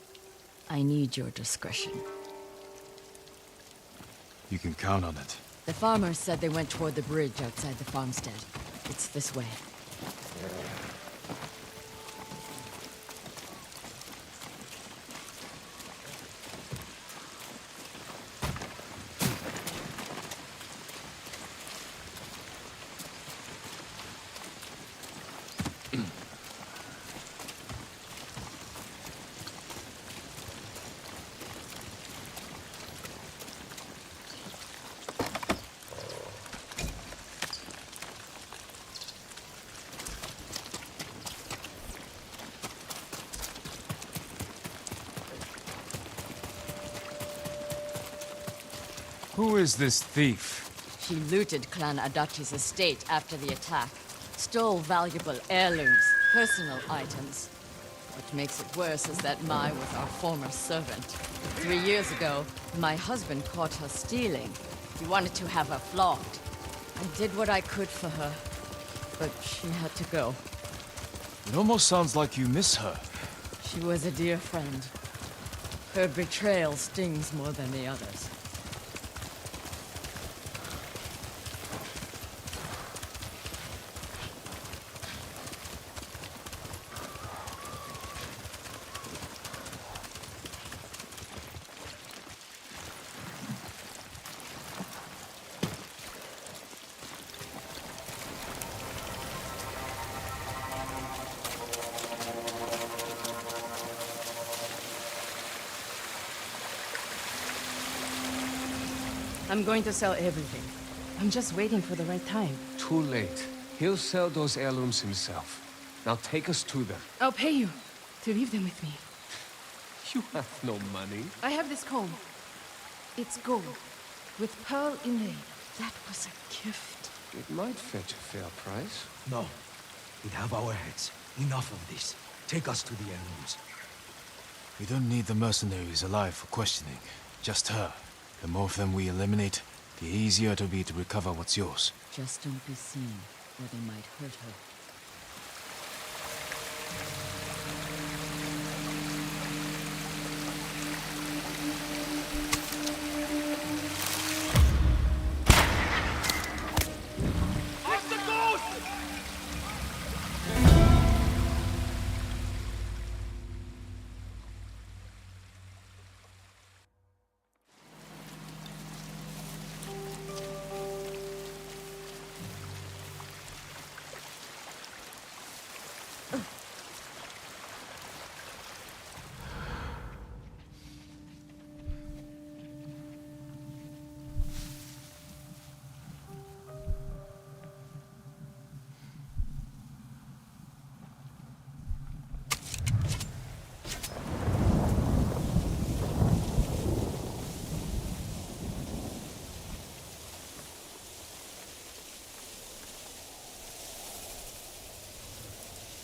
I need your discretion. You can count on it. The farmers said they went toward the bridge outside the farmstead. It's this way. Who is this thief? She looted Clan Adachi's estate after the attack. Stole valuable heirlooms, personal items. What makes it worse is that Mai was our former servant. 3 years ago, my husband caught her stealing. He wanted to have her flogged. I did what I could for her, but she had to go. It almost sounds like you miss her. She was a dear friend. Her betrayal stings more than the others. I'm going to sell everything. I'm just waiting for the right time. Too late. He'll sell those heirlooms himself. Now take us to them. I'll pay you to leave them with me. You have no money. I have this comb. It's gold, with pearl inlay. That was a gift. It might fetch a fair price. No. We have our heads. Enough of this. Take us to the heirlooms. We don't need the mercenaries alive for questioning. Just her. The more of them we eliminate, the easier it'll be to recover what's yours. Just don't be seen, or they might hurt her.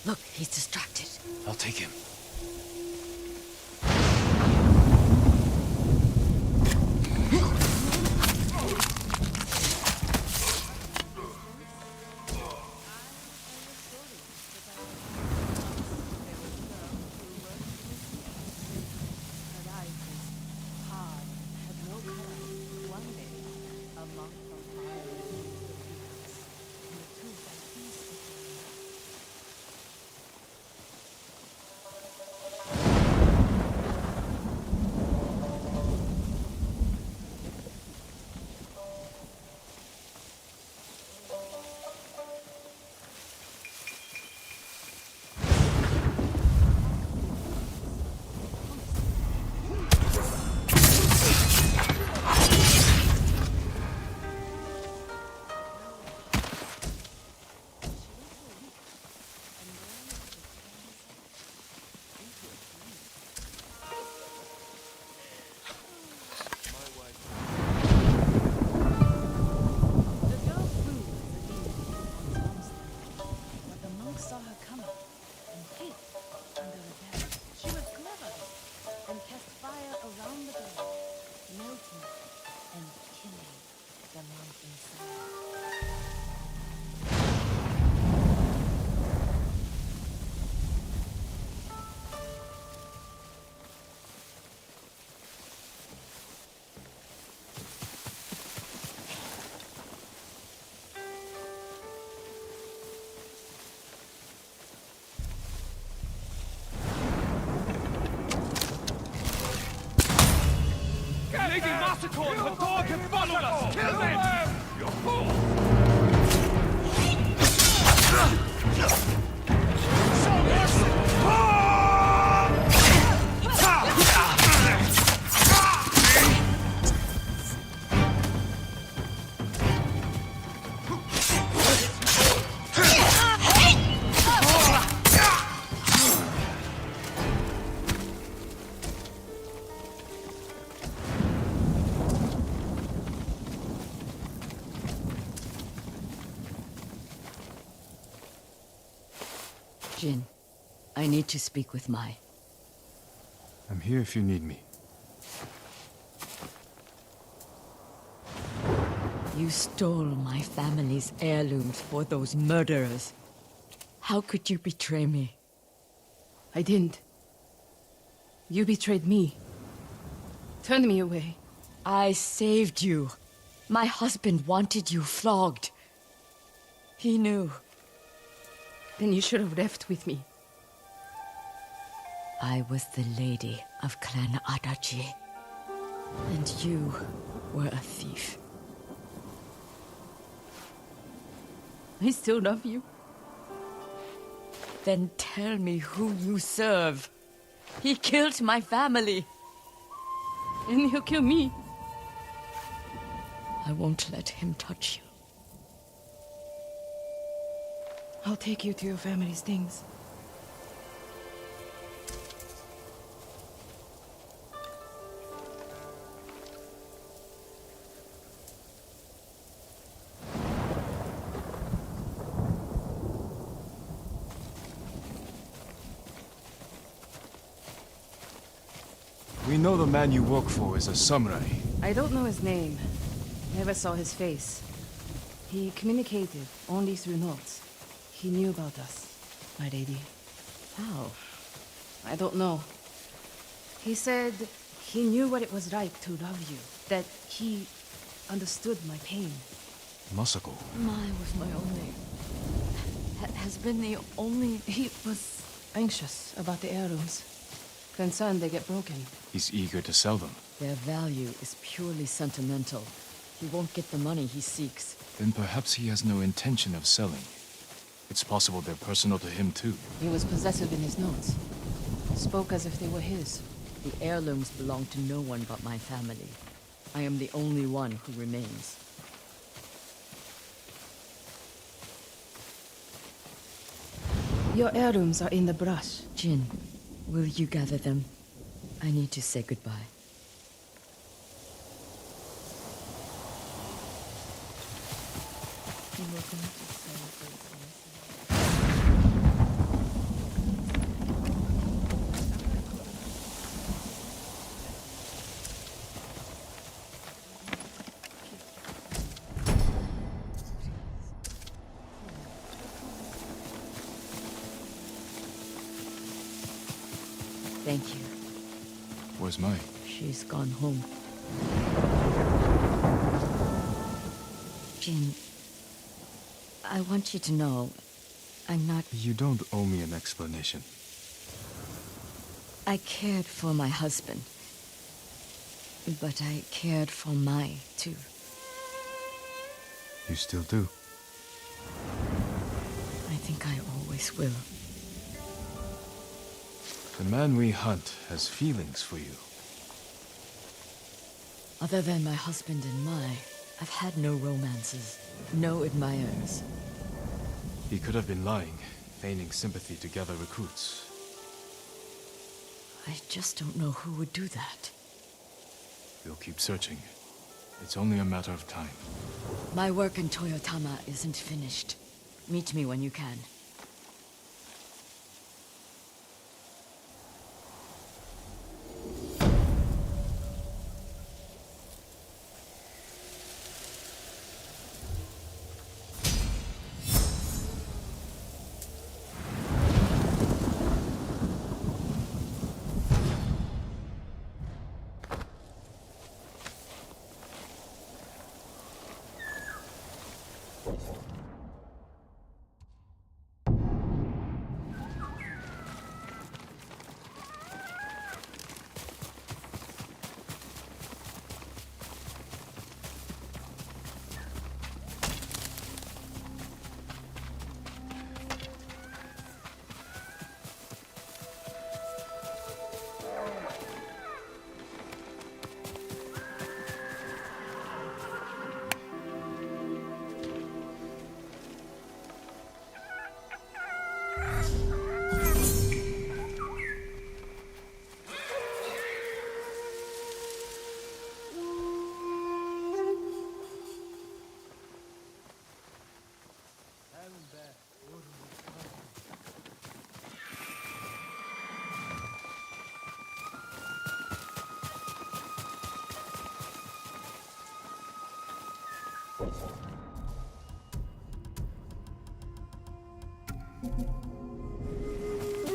Look, he's distracted. I'll take him. Lady Massacre, the dog have followed us! Kill them! You fool! Jin, I need to speak with Mai. I'm here if you need me. You stole my family's heirlooms for those murderers. How could you betray me? I didn't. You betrayed me. Turned me away. I saved you. My husband wanted you flogged. He knew. Then you should have left with me. I was the lady of Clan Adachi. And you were a thief. I still love you. Then tell me who you serve. He killed my family. And he'll kill me. I won't let him touch you. I'll take you to your family's things. We know the man you work for is a samurai. I don't know his name. Never saw his face. He communicated only through notes. He knew about us, my lady. How? I don't know. He said he knew what it was like to love you. That he understood my pain. Masako. Mai was my only... has been the only... He was anxious about the heirlooms. Concerned they get broken. He's eager to sell them. Their value is purely sentimental. He won't get the money he seeks. Then perhaps he has no intention of selling. It's possible they're personal to him too. He was possessive in his notes. Spoke as if they were his. The heirlooms belong to no one but my family. I am the only one who remains. Your heirlooms are in the brush. Jin, will you gather them? I need to say goodbye. You're welcome to celebrate. Thank you. Where's Mai? She's gone home. Jin, I want you to know, I'm not... You don't owe me an explanation. I cared for my husband. But I cared for Mai, too. You still do? I think I always will. The man we hunt has feelings for you. Other than my husband and Mai, I've had no romances, no admirers. He could have been lying, feigning sympathy to gather recruits. I just don't know who would do that. We'll keep searching. It's only a matter of time. My work in Toyotama isn't finished. Meet me when you can.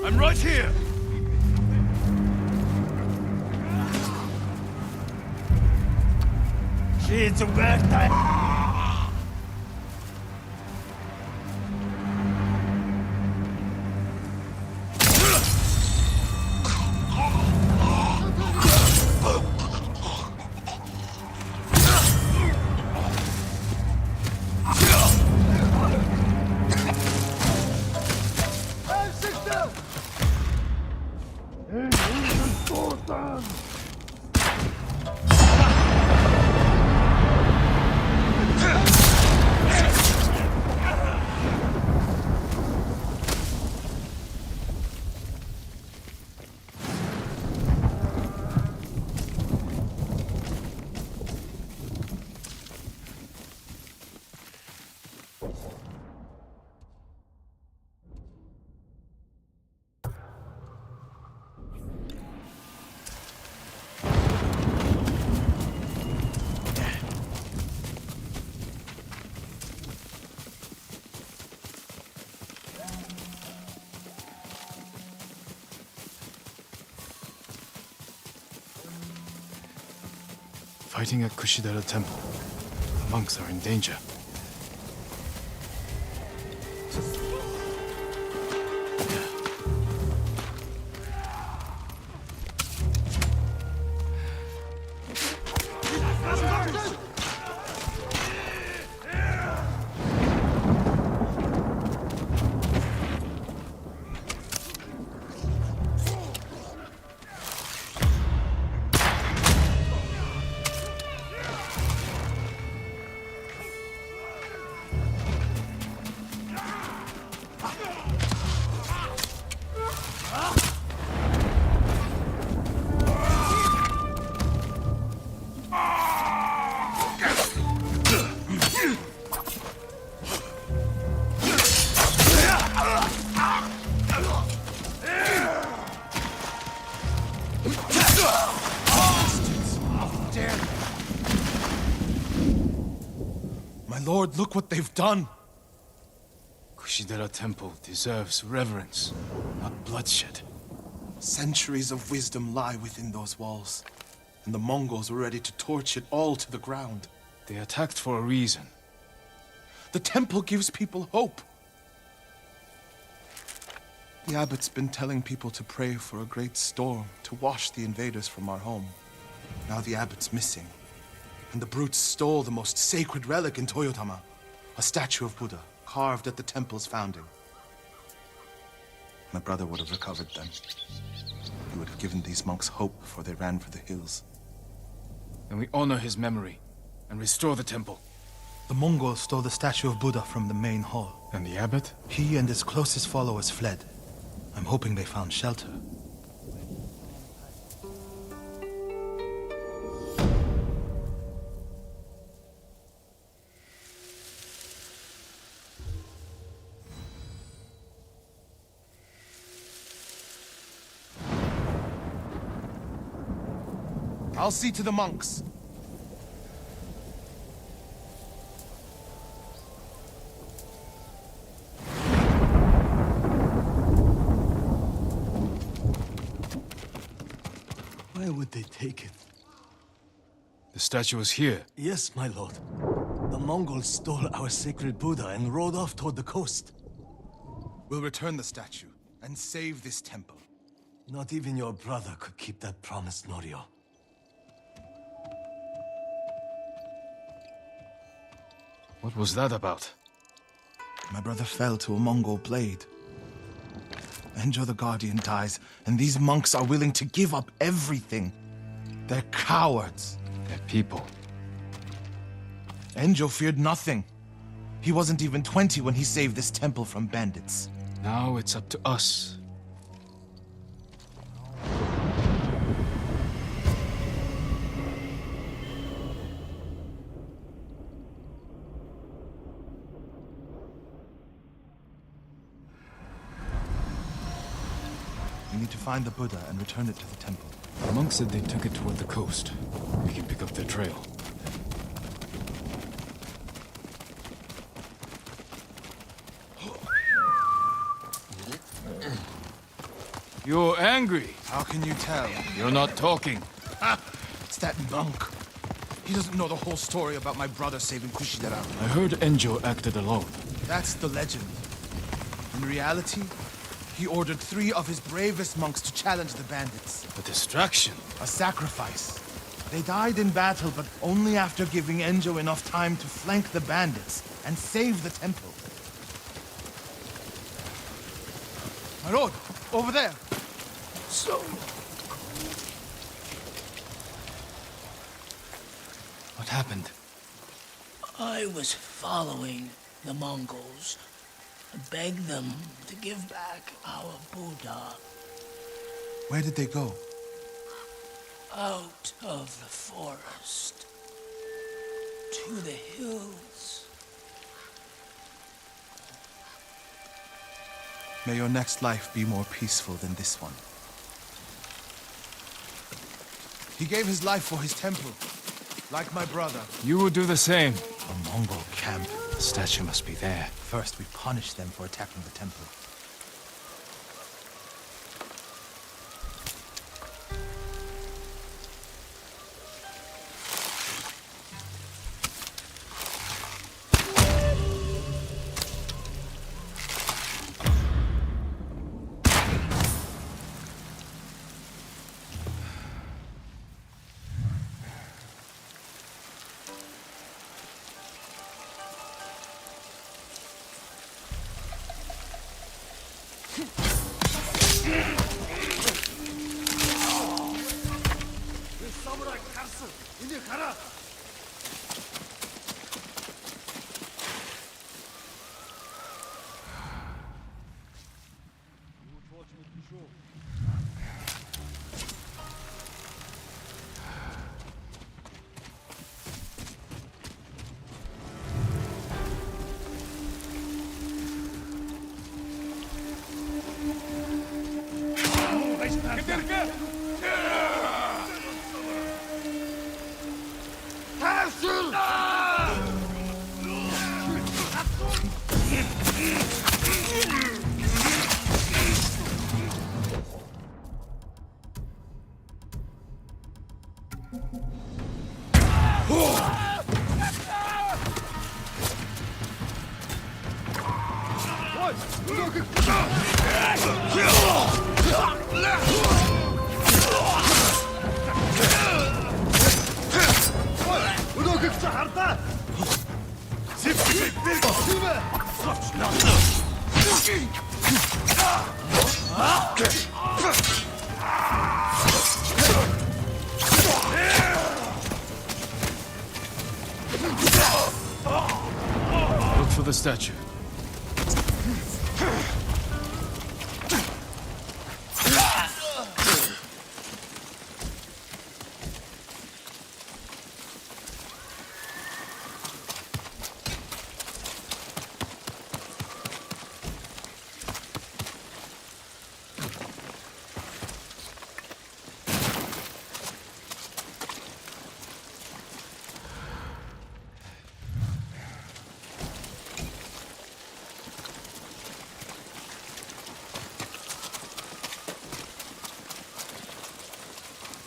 I'm right here! She's ouverte! Fighting at Kushidera Temple. The monks are in danger. My lord, look what they've done! Kushidera Temple deserves reverence, not bloodshed. Centuries of wisdom lie within those walls, and the Mongols were ready to torch it all to the ground. They attacked for a reason. The temple gives people hope. The abbot's been telling people to pray for a great storm to wash the invaders from our home. Now the abbot's missing, and the brutes stole the most sacred relic in Toyotama, a statue of Buddha carved at the temple's founding. My brother would have recovered them. He would have given these monks hope before they ran for the hills. Then we honor his memory and restore the temple. The Mongols stole the statue of Buddha from the main hall. And the abbot? He and his closest followers fled. I'm hoping they found shelter. I'll see to the monks. Why would they take it? The statue is here. Yes, my lord. The Mongols stole our sacred Buddha and rode off toward the coast. We'll return the statue and save this temple. Not even your brother could keep that promise, Norio. What was that about? My brother fell to a Mongol blade. Enjo the Guardian dies, and these monks are willing to give up everything. They're cowards. They're people. Enjo feared nothing. He wasn't even 20 when he saved this temple from bandits. Now it's up to us. We need to find the Buddha and return it to the temple. The monks said they took it toward the coast. We can pick up their trail. You're angry. How can you tell? You're not talking. It's that monk. He doesn't know the whole story about my brother saving Kushidera. I heard Enjo acted alone. That's the legend. In reality, he ordered 3 of his bravest monks to challenge the bandits. A distraction. A sacrifice. They died in battle, but only after giving Enjo enough time to flank the bandits and save the temple. My lord, over there. So... What happened? I was following the Mongols. Begged them to give back our Buddha. Where did they go? Out of the forest. To the hills. May your next life be more peaceful than this one. He gave his life for his temple, like my brother. You would do the same. A Mongol camp. The statue must be there. First, we punish them for attacking the temple. Look for the statue.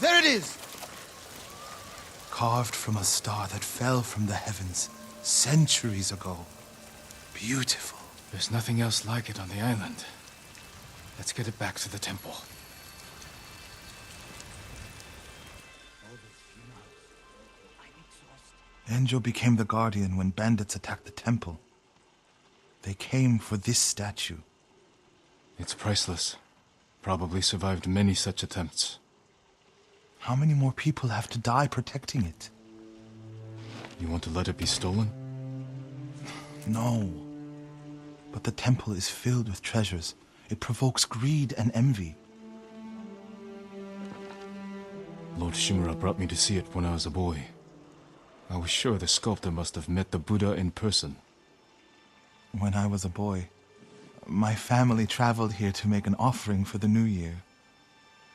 There it is! Carved from a star that fell from the heavens centuries ago. Beautiful. There's nothing else like it on the island. Let's get it back to the temple. Enjo became the guardian when bandits attacked the temple. They came for this statue. It's priceless. Probably survived many such attempts. How many more people have to die protecting it? You want to let it be stolen? No. But the temple is filled with treasures. It provokes greed and envy. Lord Shimura brought me to see it when I was a boy. I was sure the sculptor must have met the Buddha in person. When I was a boy, my family traveled here to make an offering for the new year.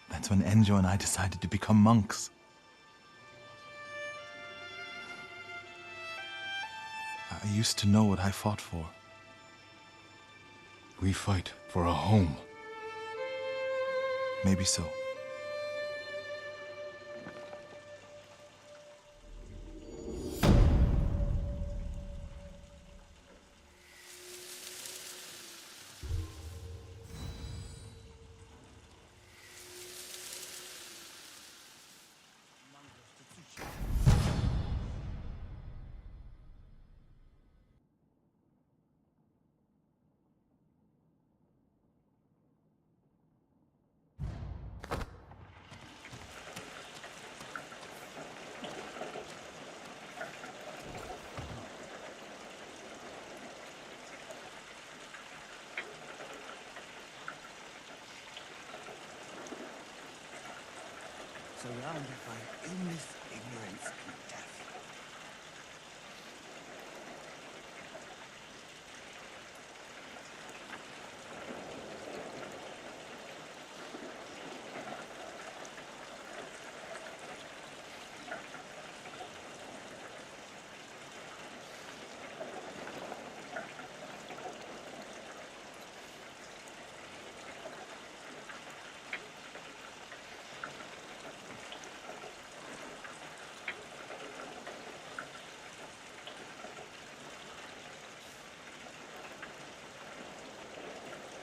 That's when Enjo and I decided to become monks. I used to know what I fought for. We fight for a home. Maybe so. Surrounded by illness, ignorance, and death.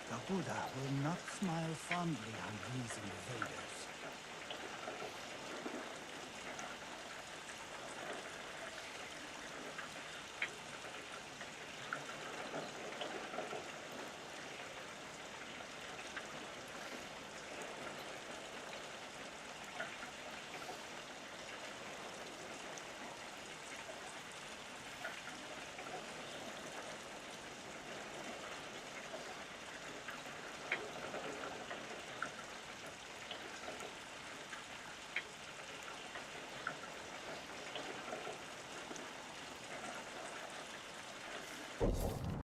The Buddha will not smile fondly on these invaders.